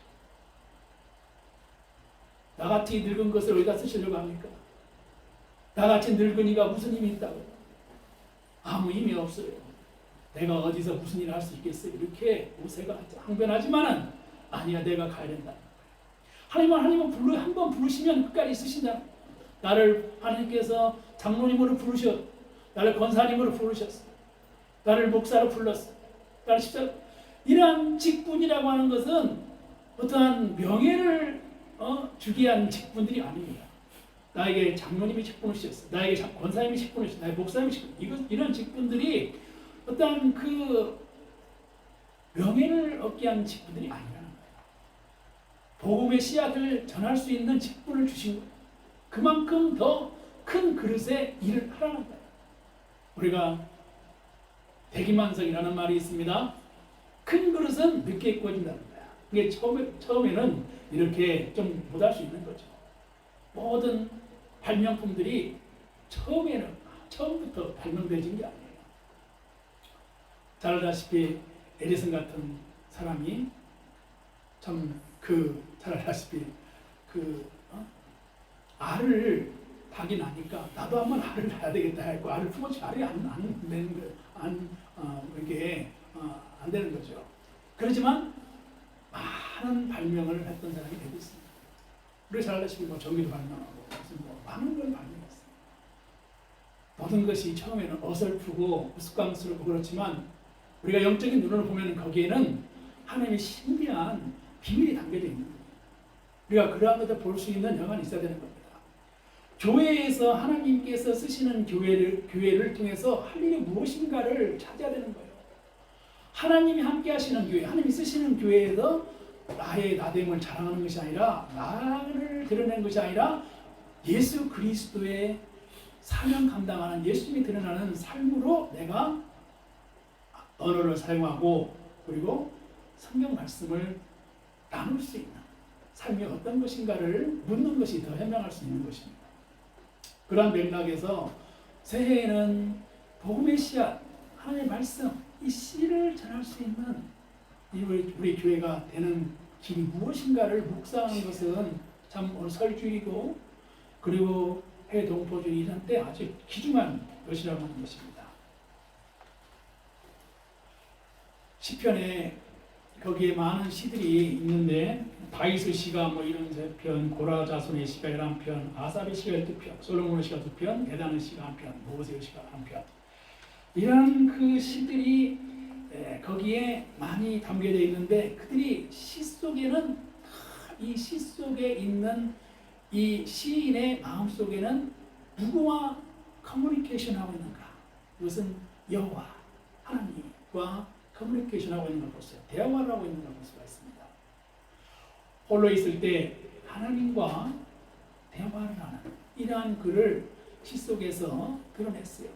나같이 늙은 것을 어디다 쓰시려고 합니까? 나같이 늙은이가 무슨 힘이 있다고? 아무 힘이 없어요. 내가 어디서 무슨 일을 할 수 있겠어요? 이렇게 모세가 항변하지만은 아니야, 내가 가야 된다. 하나님은 한번 부르시면 끝까지 쓰신다. 나를 하나님께서 장로님으로 부르셨, 나를 권사님으로 부르셨어, 나를 목사로 불렀어, 나를 십자. 이러한 직분이라고 하는 것은 어떠한 명예를 주기 위한 직분들이 아닙니다. 나에게 장로님이 직분을 주셨어, 나에게 권사님이 직분을 주셨어, 나에게 목사님이 직분, 이런 직분들이 어떠한 그 명예를 얻기 위한 직분들이 아니라는 거예요. 복음의 씨앗을 전할 수 있는 직분을 주신 거예요. 그만큼 더 큰 그릇에 일을 하라는 거예요. 우리가 대기만성이라는 말이 있습니다. 큰 그릇은 늦게 구워진다는 거야. 이게 처음에는 이렇게 좀 못할 수 있는 거죠. 모든 발명품들이 처음부터 발명되진 게 아니에요. 잘 알다시피 에디슨 같은 사람이 잘 알다시피 알을 닭이 나니까 나도 한번 알을 낳아야 되겠다 했고 알을 품었지 알이 안 되는 거죠. 그렇지만 많은 발명을 했던 사람이 되고 있습니다. 우리 잘 알다시피 전기도 발명하고 많은 걸 발명했어요. 모든 것이 처음에는 어설프고 우스꽝스럽고 그렇지만 우리가 영적인 눈으로 보면 거기에는 하나님의 신비한 비밀이 담겨져 있는 거예요. 우리가 그러한 것을 볼 수 있는 영안이 있어야 되는 겁니다. 교회에서 하나님께서 쓰시는 교회를 통해서 할 일이 무엇인가를 찾아야 되는 거예요. 하나님이 함께 하시는 교회, 하나님이 쓰시는 교회에서 나의 나됨을 자랑하는 것이 아니라, 나를 드러내는 것이 아니라 예수 그리스도의 사명 감당하는 예수님이 드러나는 삶으로 내가 언어를 사용하고, 그리고 성경 말씀을 나눌 수 있는 삶이 어떤 것인가를 묻는 것이 더 현명할 수 있는 것입니다. 그러한 맥락에서 새해에는 복음의 씨앗, 하나님의 말씀, 이 씨를 전할 수 있는 우리 교회가 되는 길이 무엇인가를 묵상하는 것은 참 오늘 설주일이고, 그리고 해 동포주의 이런 때 아주 귀중한 것이라고 하는 것입니다. 시편에 거기에 많은 시들이 있는데, 다윗의 시가 뭐 이런 3편, 고라 자손의 시가 11편, 아삽의 시가 12편, 솔로몬의 시가 2편, 에단의 시가 1편, 모세의 시가 1편. 이런 그 시들이 거기에 많이 담겨져 있는데, 그들이 시 속에는, 이 시 속에 있는 이 시인의 마음 속에는 누구와 커뮤니케이션 하고 있는가? 이것은 여호와 하나님과 커뮤니케이션 하고 있는 걸 볼 수, 대화를 하고 있는 걸 볼 수가 있습니다. 홀로 있을 때 하나님과 대화를 하는 이러한 글을 시 속에서 드러냈어요.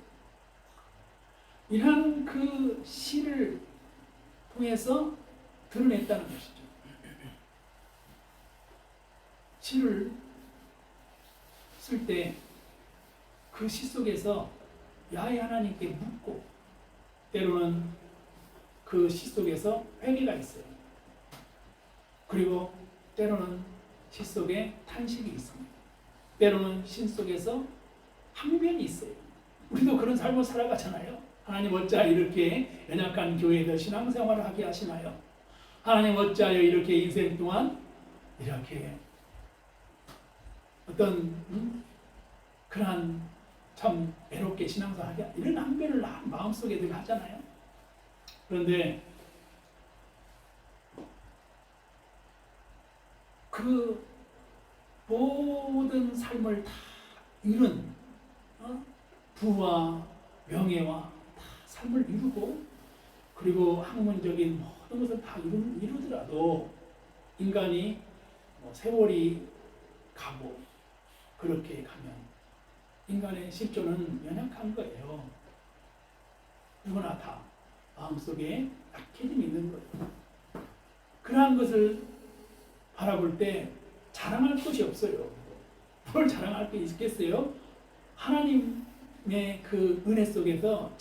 이러한 그 시를 통해서 드러냈다는 것이죠. 시를 쓸 때 그 시 속에서 야훼 하나님께 묻고, 때로는 그 시 속에서 회개가 있어요. 그리고 때로는 시 속에 탄식이 있습니다. 때로는 시 속에서 항변이 있어요. 우리도 그런 삶을 살아가잖아요. 하나님 어찌하여 이렇게 연약한 교회에서 신앙생활을 하게 하시나요? 하나님 어찌하여 이렇게 인생 동안 이렇게 어떤 그러한 참 외롭게 신앙생활하게, 이런 항변을 마음속에 늘 하잖아요. 그런데 그 모든 삶을 다 이룬 부와 명예와 다 삶을 이루고, 그리고 학문적인 모든 것을 다 이루더라도 인간이 세월이 가고 그렇게 가면 인간의 실존은 연약한 거예요. 누구나 다 마음속에 약해짐이 있는 거예요. 그러한 것을 바라볼 때 자랑할 것이 없어요. 뭘 자랑할 게 있겠어요? 하나님의 그 은혜 속에서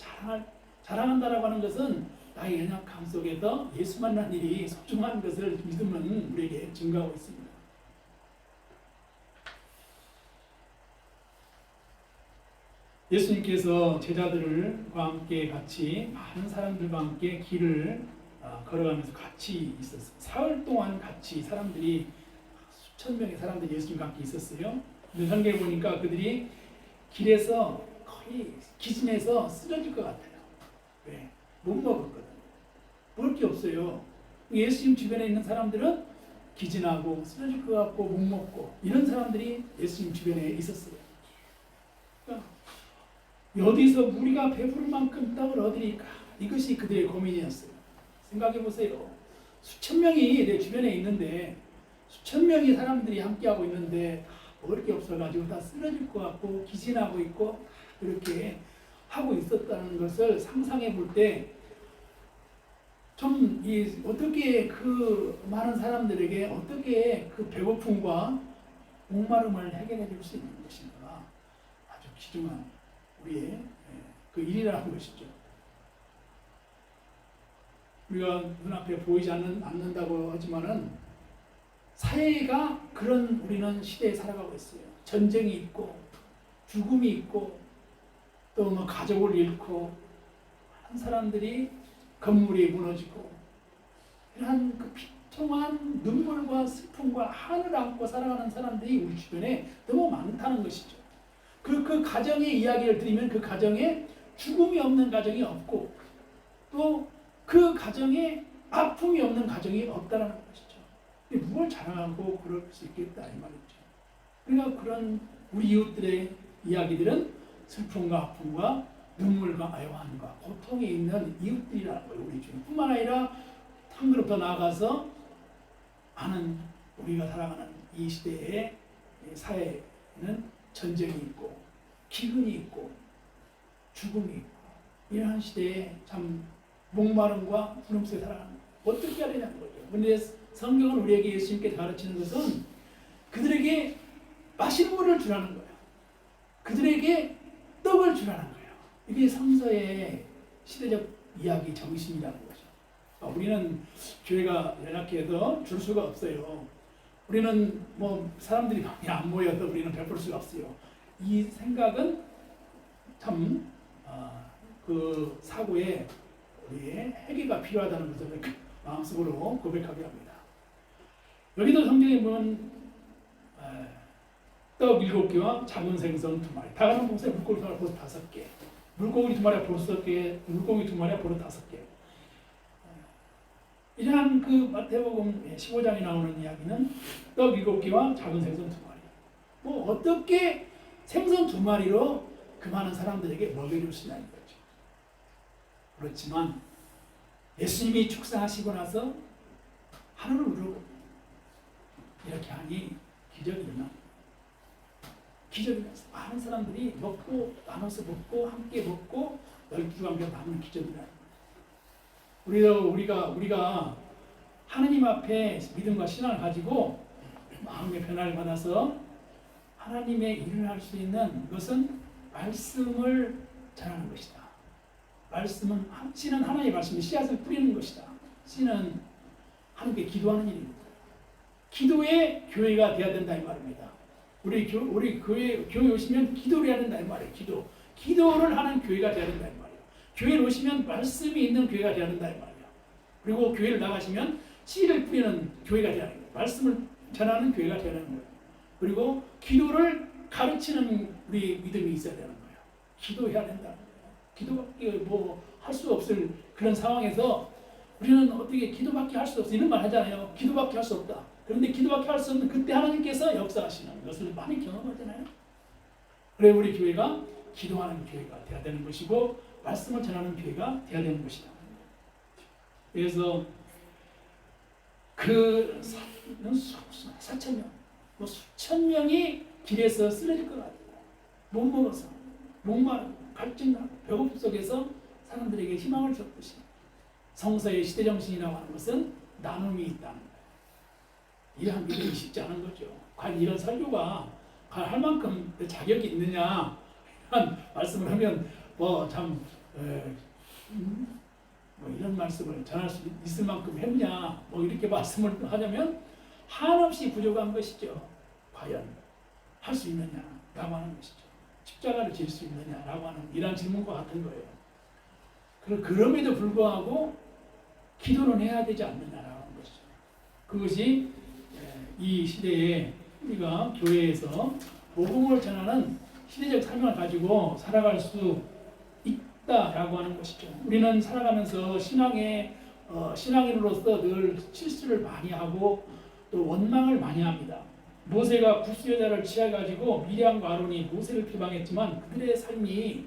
자랑한다라고 하는 것은 나의 연약함 속에서 예수 만난 일이 소중한 것을 믿으면 우리에게 증거하고 있습니다. 예수님께서 제자들과 함께 같이 많은 사람들과 함께 길을 걸어가면서 같이 있었어요. 사흘 동안 같이 사람들이, 수천 명의 사람들이 예수님과 함께 있었어요. 근데 성경에 보니까 그들이 길에서 거의 기진해서 쓰러질 것 같아요. 왜? 못 먹었거든. 먹을 게 없어요. 예수님 주변에 있는 사람들은 기진하고 쓰러질 것 같고 못 먹고, 이런 사람들이 예수님 주변에 있었어요. 그러니까 어디서 우리가 배부를 만큼 떡을 얻으니까, 이것이 그들의 고민이었어요. 생각해 보세요. 수천 명이 내 주변에 있는데, 수천 명의 사람들이 함께하고 있는데 먹을 게 없어가지고 다 쓰러질 것 같고 기진하고 있고 그렇게 하고 있었다는 것을 상상해 볼 때, 좀 어떻게 그 많은 사람들에게 어떻게 그 배고픔과 목마름을 해결해 줄 수 있는 것인가, 아주 귀중한 우리의 그 일이라는 것이죠. 우리가 눈앞에 보이지 않는다고 하지만은 사회가 그런 우리는 시대에 살아가고 있어요. 전쟁이 있고 죽음이 있고 또 뭐 가족을 잃고 많은 사람들이 건물이 무너지고, 이러한 그 비통한 눈물과 슬픔과 한을 안고 살아가는 사람들이 우리 주변에 너무 많다는 것이죠. 그 가정의 이야기를 드리면 그 가정에 죽음이 없는 가정이 없고, 또 그 가정에 아픔이 없는 가정이 없다는 것이죠. 무엇을 자랑하고 그럴 수 있겠다 이 말이죠. 그러니까 그런 우리 이웃들의 이야기들은 슬픔과 아픔과 눈물과 애환과 고통에 있는 이웃들이라는 거예요. 우리 주님 뿐만 아니라 한 그룹 더 나아가서 많은 우리가 살아가는 이 시대의 사회에는 전쟁이 있고 기근이 있고 죽음이 있고 이러한 시대에 참 목마름과 부름 속에 살아가는 거예요. 어떻게 해야 되냐는 거죠. 그런데 성경은 우리에게 예수님께 가르치는 것은 그들에게 마시는 물을 주라는 거예요. 그들에게 떡을 주라는 거예요. 이게 성서의 시대적 이야기 정신이라는 거죠. 우리는 교회가 연약해도 줄 수가 없어요. 우리는 뭐 사람들이 많이 안 모여도 우리는 베풀 수가 없어요. 이 생각은 참 그 사고에 우리의 회개가 필요하다는 것을 마음속으로 고백하게 합니다. 여기도 성경에 보면 떡 7개와 작은 생선 2마리. 다 같은 곳에 물고기 2마리 버섯 5개. 물고기 2마리와 버섯 5개. 물고기 2마리와 버섯 5개. 이러한 그 마태복음 15장에 나오는 이야기는 떡 7개와 작은 생선 2마리. 뭐 어떻게 생선 2마리로 그 많은 사람들에게 먹여줄 수 있냐는 거죠. 그렇지만 예수님이 축사하시고 나서 하늘을 우르고 이렇게 하니 기적이 일어납니다. 기적이 일어났어요. 많은 사람들이 먹고 나눠서 먹고 함께 먹고 12관계가 남는 기적이 일어납니다. 우리가 하느님 앞에 믿음과 신앙을 가지고 마음의 변화를 받아서 하나님의 일을 할 수 있는 것은 말씀을 전하는 것이다. 씨는 하나님의 말씀에 씨앗을 뿌리는 것이다. 씨는 하나님께 기도하는 일입니다. 기도의 교회가 되어야 된다 이 말입니다. 우리 교회 오시면 기도를 해야 된다 이 말이에요. 기도를 하는 교회가 되어야 된다 이 말이에요. 교회에 오시면 말씀이 있는 교회가 되어야 된다 이 말이에요. 그리고 교회를 나가시면 씨를 뿌리는 교회가 되어야 되는 거예요. 말씀을 전하는 교회가 되어야 되는 거예요. 그리고 기도를 가르치는 우리 믿음이 있어야 되는 거예요. 기도해야 된다는 거예요. 기도밖에 뭐 할 수 없을 그런 상황에서 우리는 어떻게 기도밖에 할 수 없어 이런 말 하잖아요. 기도밖에 할 수 없다. 그런데 기도밖에 할 수 없는 그때 하나님께서 역사하시는 것을 많이 경험하잖아요. 그래 우리 교회가 기도하는 교회가 되어야 되는 것이고 말씀을 전하는 교회가 되어야 되는 것이다. 그래서 그 4,000명, 뭐 수천 명이 길에서 쓰러질 것 같아요. 못 먹어서, 목마르고, 갈증나고, 배고픔 속에서 사람들에게 희망을 줬듯이 성서의 시대정신이라고 하는 것은 나눔이 있다는 거예요. 이러한 믿음이 쉽지 않은 거죠. 과연 이런 설교가 할 만큼 자격이 있느냐 한 말씀을 하면 뭐 이런 말씀을 전할 수 있을 만큼 했냐 뭐 이렇게 말씀을 하자면 한없이 부족한 것이죠. 과연 할 수 있느냐라고 하는 것이죠. 십자가를 질 수 있느냐라고 하는 이런 질문과 같은 거예요. 그럼에도 불구하고 기도는 해야 되지 않느냐라고 하는 것이죠. 그것이 이 시대에 우리가 교회에서 복음을 전하는 시대적 사명을 가지고 살아갈 수 있다라고 하는 것이죠. 우리는 살아가면서 신앙인으로서 늘 실수를 많이 하고 또 원망을 많이 합니다. 모세가 구스 여자를 취해가지고 미리암과 아론이 모세를 비방했지만 그들의 삶이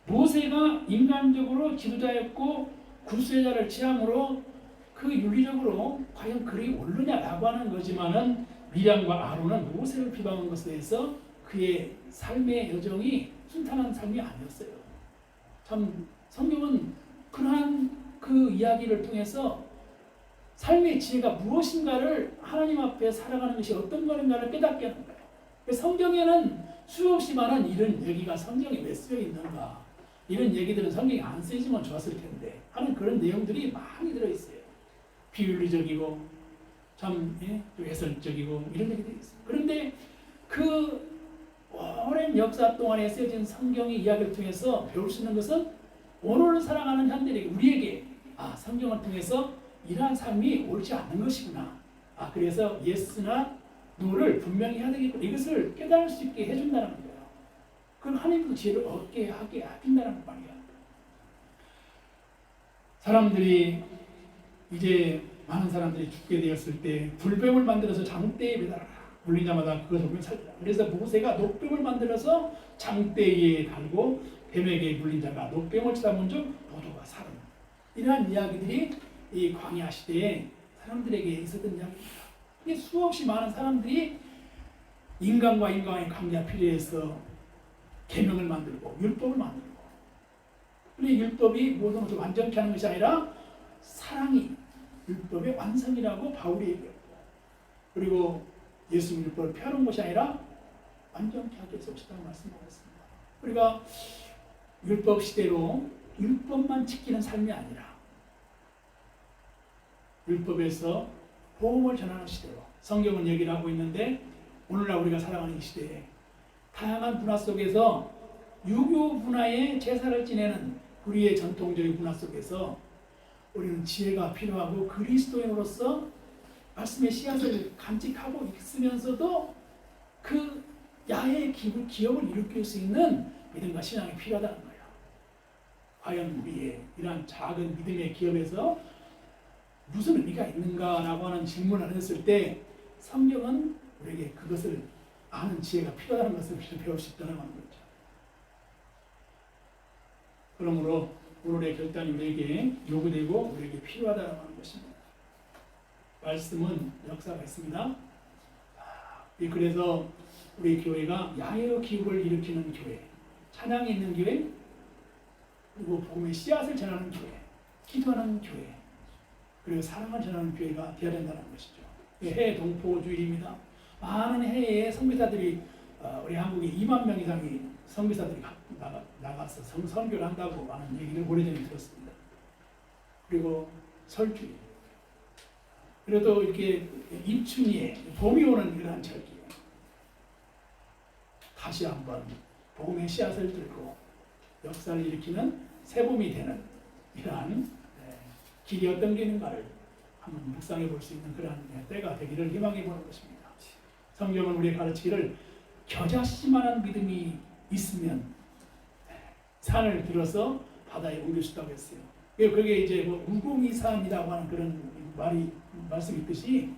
모세가 인간적으로 지도자였고 구스 여자를 취함으로 그 윤리적으로 과연 그리 옳느냐라고 하는 거지만은 미리암과 아론은 모세를 비방한 것에 대해서 그의 삶의 여정이 순탄한 삶이 아니었어요. 참 성경은 그러한 그 이야기를 통해서 삶의 지혜가 무엇인가를 하나님 앞에 살아가는 것이 어떤 것인가를 깨닫게 하는 거예요. 성경에는 수없이 많은 이런 얘기가 성경에 왜 쓰여 있는가 이런 얘기들은 성경에 안 쓰이지만 좋았을 텐데 하는 그런 내용들이 많이 들어있어요. 비윤리적이고 참 해설적이고 이런 얘기들이 있어요. 그런데 그 오랜 역사 동안에 쓰여진 성경의 이야기를 통해서 배울 수 있는 것은 오늘 살아가는 현대인 우리에게 성경을 통해서 이러한 삶이 옳지 않는 것이구나. 그래서 예스나 노를 분명히 해야 되겠구나. 이것을 깨달을 수 있게 해준다는 거예요. 그럼 하나님도 지혜를 얻게 하게 해준다는 말이야. 사람들이 이제 많은 사람들이 죽게 되었을 때 불뱀을 만들어서 장대에 매달아라. 물리자마자 그것을 보면 살리라. 그래서 모세가 녹뱀을 만들어서 장대에 달고 뱀에게 물린 자가 노뱀을 쳐다본 즉 모두가 살은. 이러한 이야기들이 이 광야 시대에 사람들에게 있었던 이야기입니다. 이게 수없이 많은 사람들이 인간과 인간의 관계가 필요해서 계명을 만들고 율법을 만들고, 그런데 율법이 모든 것을 완전케 하는 것이 아니라 사랑이 율법의 완성이라고 바울이 얘기했고, 그리고 예수님 율법을 펴는 것이 아니라 완전케 하기 위해서 오셨다고 말씀하셨습니다. 우리가 율법 시대로 율법만 지키는 삶이 아니라 율법에서 복음을 전하는 시대로 성경은 얘기를 하고 있는데, 오늘날 우리가 살아가는 이 시대에 다양한 문화 속에서 유교 문화의 제사를 지내는 우리의 전통적인 문화 속에서 우리는 지혜가 필요하고 그리스도인으로서 말씀의 씨앗을 간직하고 있으면서도 그 야훼의 기업을 일으킬 수 있는 믿음과 신앙이 필요하다는 거예요. 과연 우리의 이러한 작은 믿음의 기업에서 무슨 의미가 있는가라고 하는 질문을 했을 때 성경은 우리에게 그것을 아는 지혜가 필요하다는 것을 배울 수 있다는 거죠. 그러므로 오늘의 결단이 우리에게 요구되고 우리에게 필요하다는 것입니다. 말씀은 역사가 있습니다. 그래서 우리 교회가 야훼의 기업을 일으키는 교회, 찬양이 있는 교회, 그리고 복음의 씨앗을 전하는 교회, 기도하는 교회, 그리고 사랑을 전하는 교회가 되어야 된다는 것이죠. 해외 동포주일입니다. 많은 해외의 선교사들이 우리 한국에 2만 명 이상의 선교사들이 나가서 선교를 한다고 하는 얘기를 오래전에 들었습니다. 그리고 설주일, 그리고 또 이렇게 입춘이에 봄이 오는 이러한 절기에 다시 한번 복음의 씨앗을 들고 역사를 일으키는 새봄이 되는 이러한 길이 어떤 길인가를 한번 묵상해 볼 수 있는 그러한 때가 되기를 희망해 보는 것입니다. 성경은 우리의 가르치기를 겨자씨만한 믿음이 있으면 산을 들어서 바다에 옮길 수 있다고 했어요. 그게 이제 뭐 우공이산이라고 하는 그런 말씀이 있듯이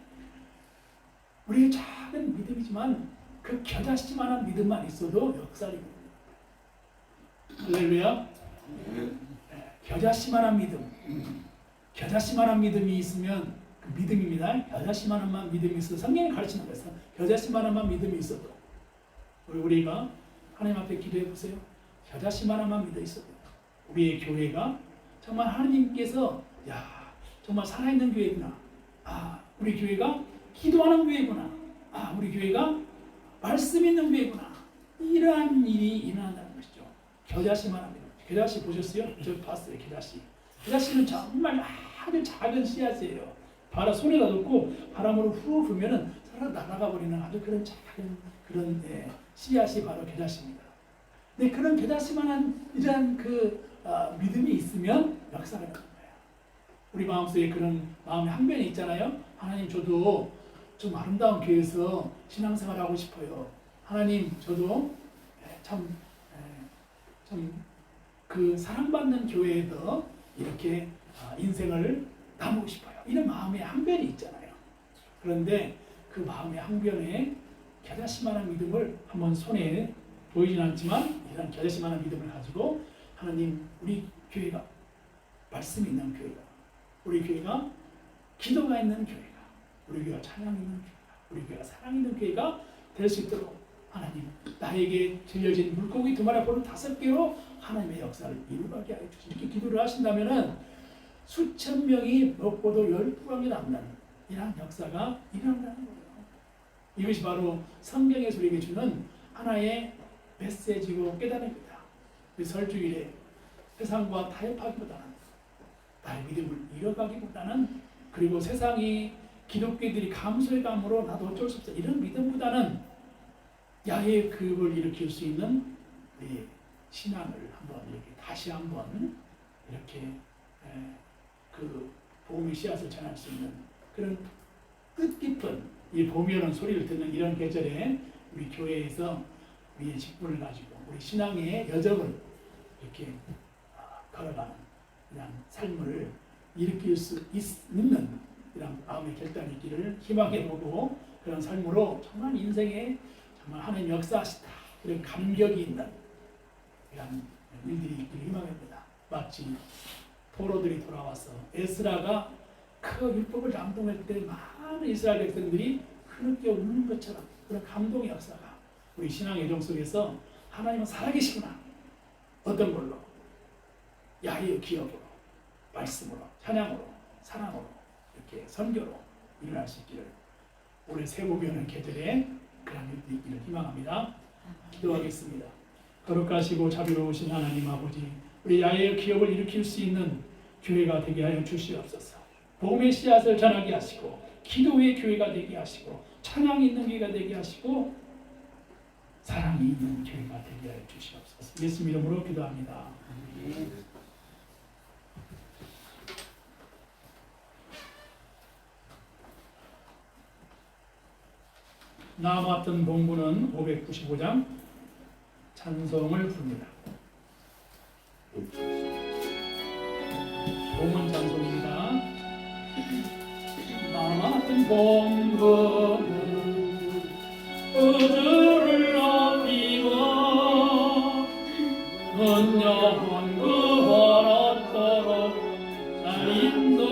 우리의 작은 믿음이지만 그 겨자씨만한 믿음만 있어도 역사를 이룹니다. 할렐루야. 겨자씨만한 믿음, 겨자씨만한 믿음이 있으면 그 믿음입니다. 겨자씨만한 믿음이 있어도 성경이 가르치는 거예요. 겨자씨만한 믿음이 있어도 우리가 하나님 앞에 기도해 보세요. 겨자씨만한 믿음이 있어도 우리의 교회가 정말 하나님께서 정말 살아있는 교회구나. 우리 교회가 기도하는 교회구나. 우리 교회가 말씀 있는 교회구나. 이러한 일이 일어난다는 것이죠. 겨자씨만한 믿음. 겨자씨 보셨어요? 저 봤어요. 겨자씨. 겨자씨는 정말 아주 작은 씨앗이에요. 바람 손에다 넣고 바람으로 후 불면은 살아 날아가 버리는 아주 그런 작은 그런 씨앗이 바로 겨자씨입니다. 근데 그런 겨자씨만한 이러한 믿음이 있으면 역사가 나는 거예요. 우리 마음속에 그런 마음의 항변이 있잖아요. 하나님, 저도 좀 아름다운 교회에서 신앙생활 하고 싶어요. 하나님, 저도 참 그 사랑받는 교회에서 이렇게 인생을 나누고 싶어요. 이런 마음의 항변이 있잖아요. 그런데 그 마음의 항변에 겨자씨만한 믿음을 한번 손에 보이진 않지만 이런 겨자씨만한 믿음을 가지고 하나님, 우리 교회가 말씀 있는 교회가, 우리 교회가 기도가 있는 교회가, 우리 교회가 찬양 있는 교회가, 우리 교회가 사랑 있는 교회가 될 수 있도록 하나님, 나에게 들려진 물고기 2마리 포를 5개로 하나님의 역사를 이루게 하여 주시고, 이렇게 기도를 하신다면은 수천 명이 먹고도 12방이 남는 이러한 역사가 일어난다는 거예요. 이것이 바로 성경에서 우리에게 주는 하나의 메시지고 깨달음입니다. 설주일에 세상과 타협하기보다는 나의 믿음을 잃어가기보다는, 그리고 세상이 기독교인들이 감소해감으로 나도 어쩔 수 없어 이런 믿음보다는 야훼의 기업을 일으킬 수 있는 우리 신앙을 한번 이렇게 다시 한번 이렇게 그 복음의 씨앗을 전할 수 있는 그런 뜻깊은 이 봄이 오는 소리를 듣는 이런 계절에 우리 교회에서 우리의 직분을 가지고 우리 신앙의 여정을 이렇게 걸어가는 이런 삶을 일으킬 수 있는 이런 마음의 결단이 있기를 희망해보고, 그런 삶으로 정말 인생에 정말 하나님 역사하시다, 그런 감격이 있는 이런 일들이 있기를 희망합니다. 마치 포로들이 돌아와서 에스라가 그 율법을 낭독할 때 많은 이스라엘 백성들이 흐르게 웃는 것처럼 그런 감동의 역사가 우리 신앙의 여정 속에서 하나님은 살아계시구나. 어떤 걸로? 야훼의 기억으로, 말씀으로, 찬양으로, 사랑으로, 이렇게 선교로 일어날 수 있기를 올해 세복이 오는 계절에 그런 일들이 있기를 희망합니다. 기도하겠습니다. 거룩하시고 자비로우신 하나님 아버지, 우리 야훼의 기업을 일으킬 수 있는 교회가 되게 하여 주시옵소서. 복음의 씨앗을 전하게 하시고 기도의 교회가 되게 하시고 찬양이 있는 교회가 되게 하시고 사랑이 있는 교회가 되게 하여 주시옵소서. 예수 이름으로 기도합니다. 남았던 본문은 595장 찬송을 부릅니다. 본문 찬송입니다. 남았던 본문은 우주를 높이고 은영원 구원하도록 날 인도함이라.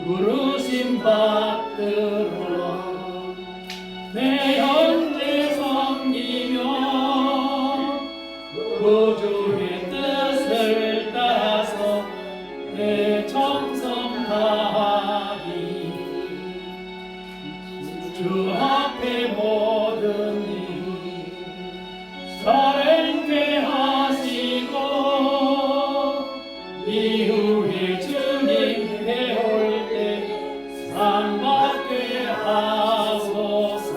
부르심 받들어 내 현재 섬기며 우주의 뜻을 따라서 내 정성 다하리. 주 앞에 모든 일 살인케 하시고 이후에 주님 배울 때 상 받게 하소서.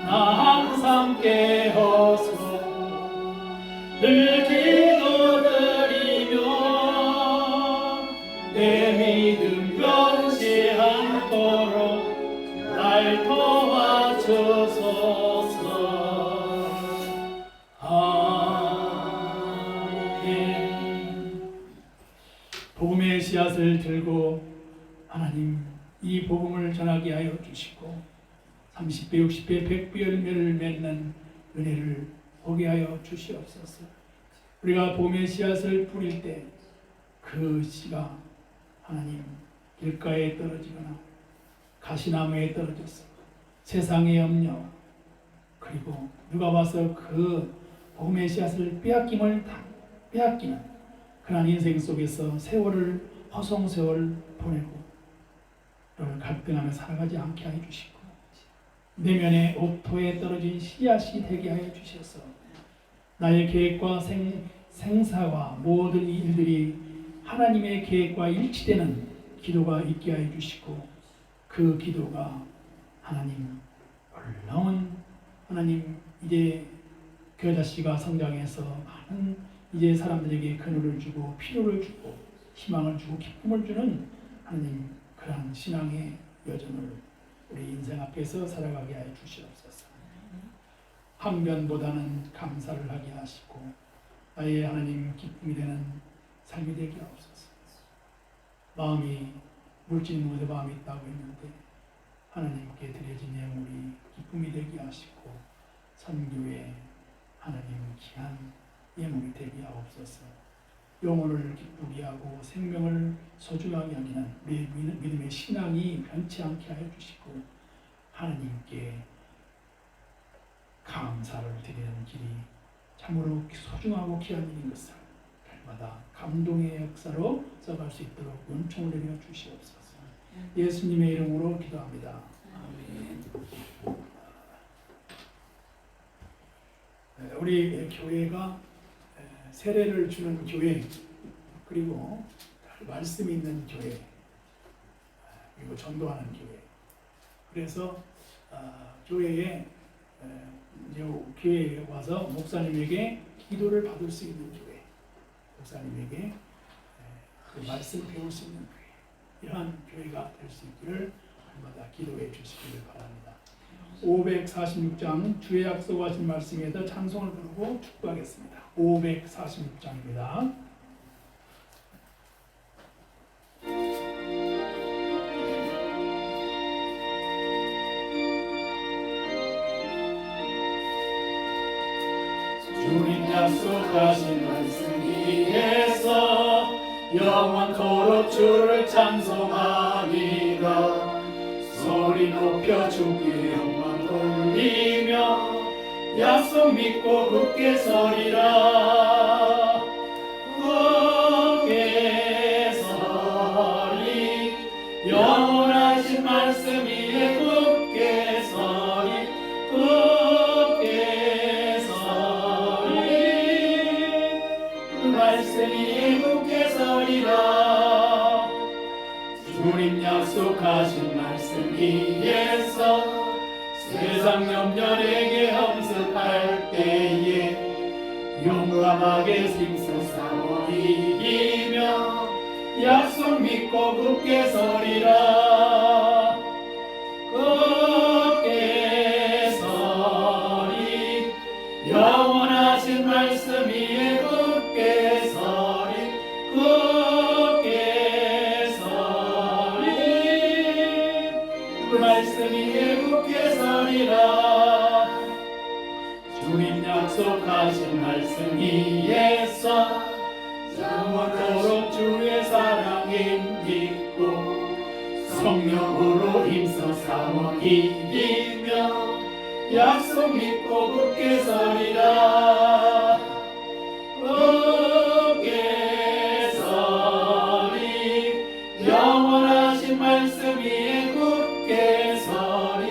나 항상 깨어서 늘 기도드리며 내 믿음 변치 않도록 날 도와주소서. 아멘. 복음의 씨앗을 들고 하나님 이 복음을 전하게 하여 주시고 30배, 60배, 100배 열매를 맺는 은혜를 보게 하여 주시옵소서. 우리가 복음의 씨앗을 뿌릴 때 그 씨가 하나님 길가에 떨어지거나 가시나무에 떨어져서 세상의 염려 그리고 누가 와서 그 복음의 씨앗을 빼앗기는 그런 인생 속에서 세월을 허송세월 보내고 너를 갈등하며 살아가지 않게 하여 주시고 내면의 옥토에 떨어진 씨앗이 되게 하여 주셔서 나의 계획과 생사와 모든 일들이 하나님의 계획과 일치되는 기도가 있게 하여 주시고 그 기도가 하나님 놀라운 하나님 이제 그 여자씨가 성장해서 많은 이제 사람들에게 그늘을 주고 필요를 주고 희망을 주고 기쁨을 주는 하나님 그런 신앙의 여정을 우리 인생 앞에서 살아가게 하여 주시옵소서. 항변보다는 감사를 하게 하시고 나의 하나님 기쁨이 되는 삶이 되게 하옵소서. 마음이 물질 무대 마음이 있다고 했는데 하나님께 드려진 예물이 기쁨이 되게 하시고 선교에 하나님 귀한 예물이 되게 하옵소서. 영혼을 기쁘게 하고 생명을 소중하게 하기는 우리의 믿음의 신앙이 변치 않게 하여 주시고 하나님께 감사를 드리는 길이 참으로 소중하고 귀한 일인 것을 날마다 감동의 역사로 써갈 수 있도록 은총을 내려 주시옵소서. 예수님의 이름으로 기도합니다. 아멘. 우리 교회가 세례를 주는 교회 그리고 말씀이 있는 교회 그리고 전도하는 교회 그래서 교회에 교회에 와서 목사님에게 기도를 받을 수 있는 교회 목사님에게 그 말씀을 배울 수 있는 교회 이러한 교회가 될 수 있기를 날마다 기도해 주시기를 바랍니다. 546장 주의 약속하신 말씀에다 찬송을 부르고 축복하겠습니다. 546장입니다. 약속하신 말씀 위에서 영원토록 주를 찬송하리라. 소리 높여 주께 영광 돌리며 약속 믿고 굳게 서리라. 굳게 서리 영원하신 말씀 위에 굳게 서리 굳게 서리 그 말씀 위에 굳게 서리라. 주님 약속하신 말씀 위에서 세상 염려에게 험습할 때에 용감하게 힘써 싸워 이기며 약속 믿고 굳게 서리라. 굳게 서리 영원하신 말씀 위에 굳게 서리 굳게 서리 그 말씀 위에 굳게 서리라. 주님 약속하신 말씀 위에서 영원토록 주의 사랑에 믿고 성령으로 힘써 싸워 이기며 약속 믿고 굳게 서리라. 굳게 서리 영원하신 말씀 위에 굳게 서리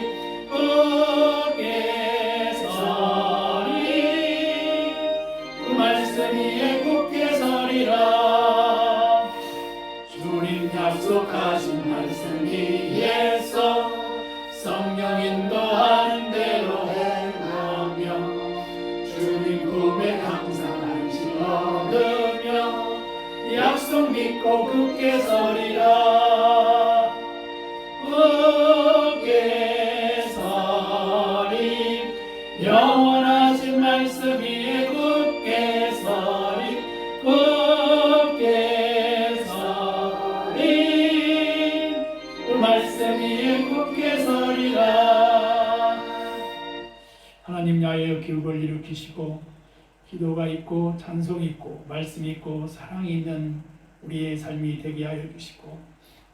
굳게 서리 그 말씀 위에 굳게 서리라. 주님 약속하신 말씀 위에서 성령 인도하는 대로 행하며 주님 꿈에 항상 안식 얻으며 약속 믿고 굳게 서리라. 굳게 서리 영원하신 말씀 위에 굳게 서리 굳게 서리 그 말씀 위에 굳게 서리라. 하나님 야외의 기업을 일으키시고 기도가 있고 찬송이 있고 말씀이 있고 사랑이 있는 우리의 삶이 되게 하여 주시고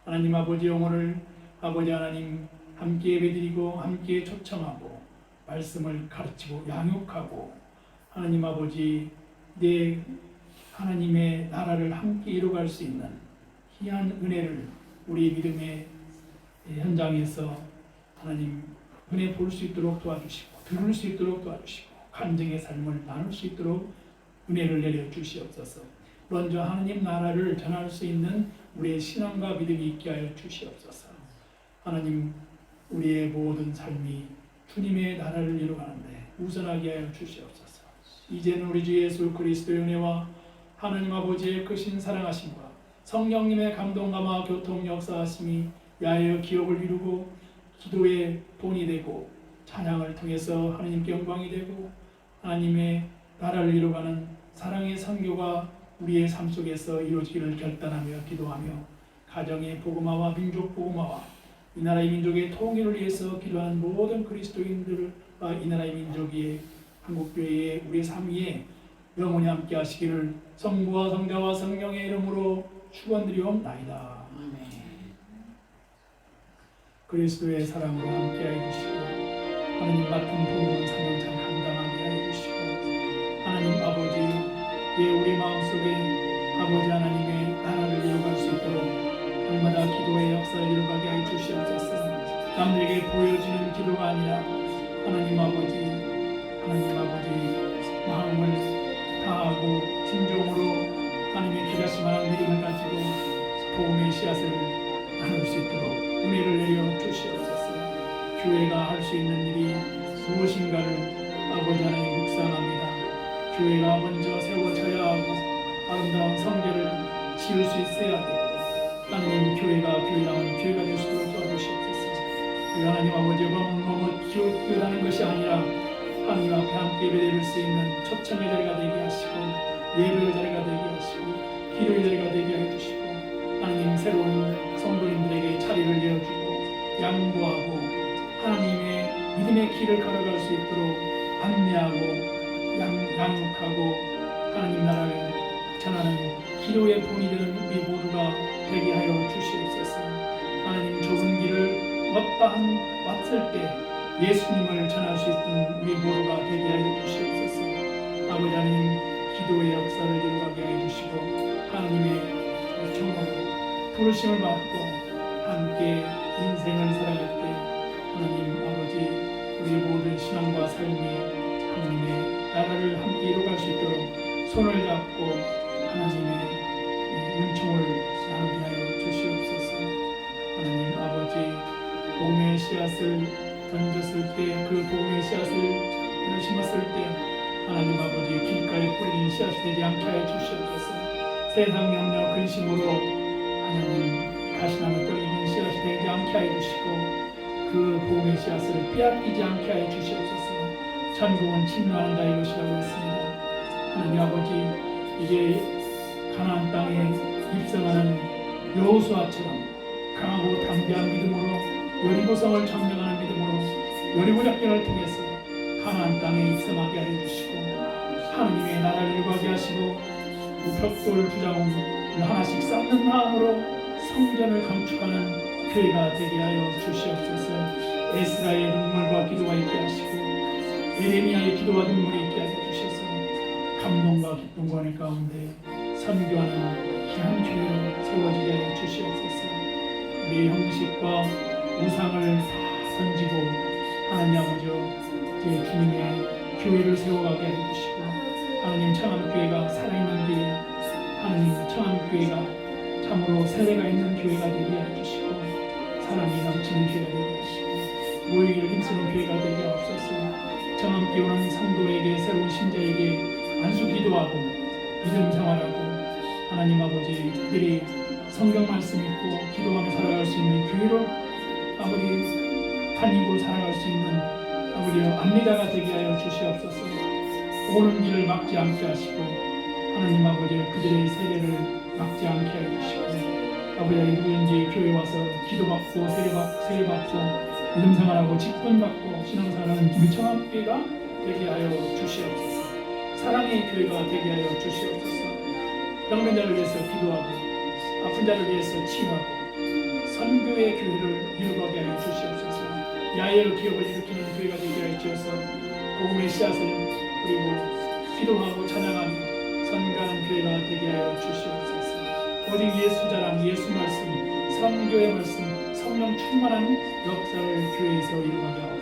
하나님 아버지 영혼을 아버지 하나님 함께 예배드리고 함께 초청하고 말씀을 가르치고 양육하고 하나님 아버지 내 하나님의 나라를 함께 이루어갈 수 있는 귀한 은혜를 우리 믿음의 현장에서 하나님 은혜 볼 수 있도록 도와주시고 들을 수 있도록 도와주시고 간증의 삶을 나눌 수 있도록 은혜를 내려 주시옵소서. 먼저 하나님 나라를 전할 수 있는 우리의 신앙과 믿음이 있게 하여 주시옵소서. 하나님 우리의 모든 삶이 주님의 나라를 이루어가는데 우선하게 하여 주시옵소서. 이제는 우리 주 예수 그리스도의 은혜와 하나님 아버지의 크신 사랑하심과 성령님의 감동감화 교통 역사하심이 야외의 기업을 이루고 기도의 본이 되고 찬양을 통해서 하나님께 영광이 되고 하나님의 나라를 이루어가는 사랑의 선교가 우리의 삶 속에서 이루어지기를 결단하며 기도하며 가정의 복음화와 민족 복음화와 이 나라의 민족의 통일을 위해서 기도하는 모든 그리스도인들과 이 나라의 민족의 한국교회의 우리 삶 위에 영원히 함께 하시기를 성부와 성자와 성령의 이름으로 축원드리옵나이다. 그리스도의 사랑으로 함께하여 주시고 하나님 같은 부모는 사명 잘 감당하게 하여 주시고 하나님 아버지 우리 마음속에 아버지 하나님의 나라를 이루어갈 수 있도록 날마다 기도의 역사를 이루어가게 하여 주시옵소서. 남들에게 보여지는 기도가 아니라 하나님 아버지 마음을 다하고 진정으로 하나님의 기다심하는 믿음을 가지고 복음의 씨앗을 나눌 수 있도록 은혜를 내려 주시옵소서. 교회가 할 수 있는 일이 무엇인가를 아버지 하나님 묵상합니다. 교회가 먼저 세워져야 하고 아름다운 성전을 지을 수 있어야 되고 하나님 교회가 교회다운 교회가 될 수 있도록 도와주시옵소서. 하나님 아버지 너무 기도하는 것이 아니라 하나님 앞에 함께 예배드릴 수 있는 초청의 자리가 되게 하시고 예배의 자리가 되게 하시고 기도의 자리가 되게 해주시고 하나님 새로운 성도님들에게 자리를 내어주고 양보하고 하나님의 믿음의 길을 걸어갈 수 있도록 안내하고 양육하고 하나님 나라를 전하는 기도의 본이 되는 우리 모두가 되게 하여 주시옵소서. 하나님 좁은 길을 왔을 때 예수님을 전할 수 있는 우리 모두가 되게 하여 주시옵소서. 아버지 하나님 기도의 역사를 이루어가게 하여 주시고 하나님의 청으로 부르심을 받고 함께 인생을 살아갈 때 하나님 아버지 우리 모든 신앙과 삶이 하나님의 나라를 함께 이루어갈 수 있도록 손을 잡고 하나님의 은총을 나누게 하여 주시옵소서. 하나님 아버지 복음의 씨앗을 던졌을 때 그 복음의 씨앗을 심었을 때 하나님 아버지 길가에 뿌린 씨앗이 되지 않게 하여 주시옵소서. 세상 염려 근심으로 하나님 가시나무 떨리는 씨앗이 되지 않게 하여 주시고 그 복음의 씨앗을 빼앗기지 않게 하여 주시옵소서. 천국은 침노하는 자의 것이라고 했습니다. 하나님 아버지 이제 가나안 땅에 입성하는 여호수아처럼 강하고 담대한 믿음으로 여리고성을 점령하는 믿음으로 여리고 작전을 통해서 가나안 땅에 입성하게 하여 주시고 하나님의 나라를 이루게 하시고 벽돌 주장을 하나씩 쌓는 마음으로 성전을 건축하는 교회가 되게 하여 주시옵소서. 에스라의 눈물과 기도가 있게 하시고 에레미야의 기도와 눈물이 있게 하여 주셔서 감동과 기쁨과 은혜 가운데 선교하는 귀한 교회로 세워지게 하여 주시옵소서. 우리의 형식과 우상을 다 던지고 하나님 아버지 제 주님의 교회를 세워가게 하여 주시고 하나님 청암교회가 살아있는 교회 하나님 청암교회가 참으로 세례가 있는 교회가 되게 하여 주시고 사랑이 넘치는 교회가 되게 하시고 모이기를 힘쓰는 교회가 되게 하옵소서. 청암교회 오는 성도에게 새로운 신자에게 안수 기도하고 믿음 생활하고 하나님 아버지 그들이 성경 말씀 읽고 기도하며 살아갈 수 있는 교회로 아버지 다니고 살아갈 수 있는 아버지 안내자가 되게 하여 주시옵소서. 오는 길을 막지 않게 하시고 하나님 아버지 그들의 세례를 막지 않게 하여 주시고 아버지 누구든지 교회 와서 기도받고 세례받고 믿음 생활하고 직분받고 신앙생활하는 우리 청암교회가 되게 하여 주시옵소서. 사랑의 교회가 되게 하여 주시옵소서. 병면자를 위해서 기도하고 아픈 자를 위해서 치유하고 선교의 교회를 이루게 하여 주시옵소서. 야외의 기업을 일으키는 교회가 되게 하여 주셔서 복음의 씨앗을 그리고 기도하고 찬양하며 선교하는 교회가 되게 하여 주시옵소서. 오직 예수 자랑, 예수 말씀, 선교의 말씀, 성령 충만한 역사를 교회에서 이루게 하옵소서.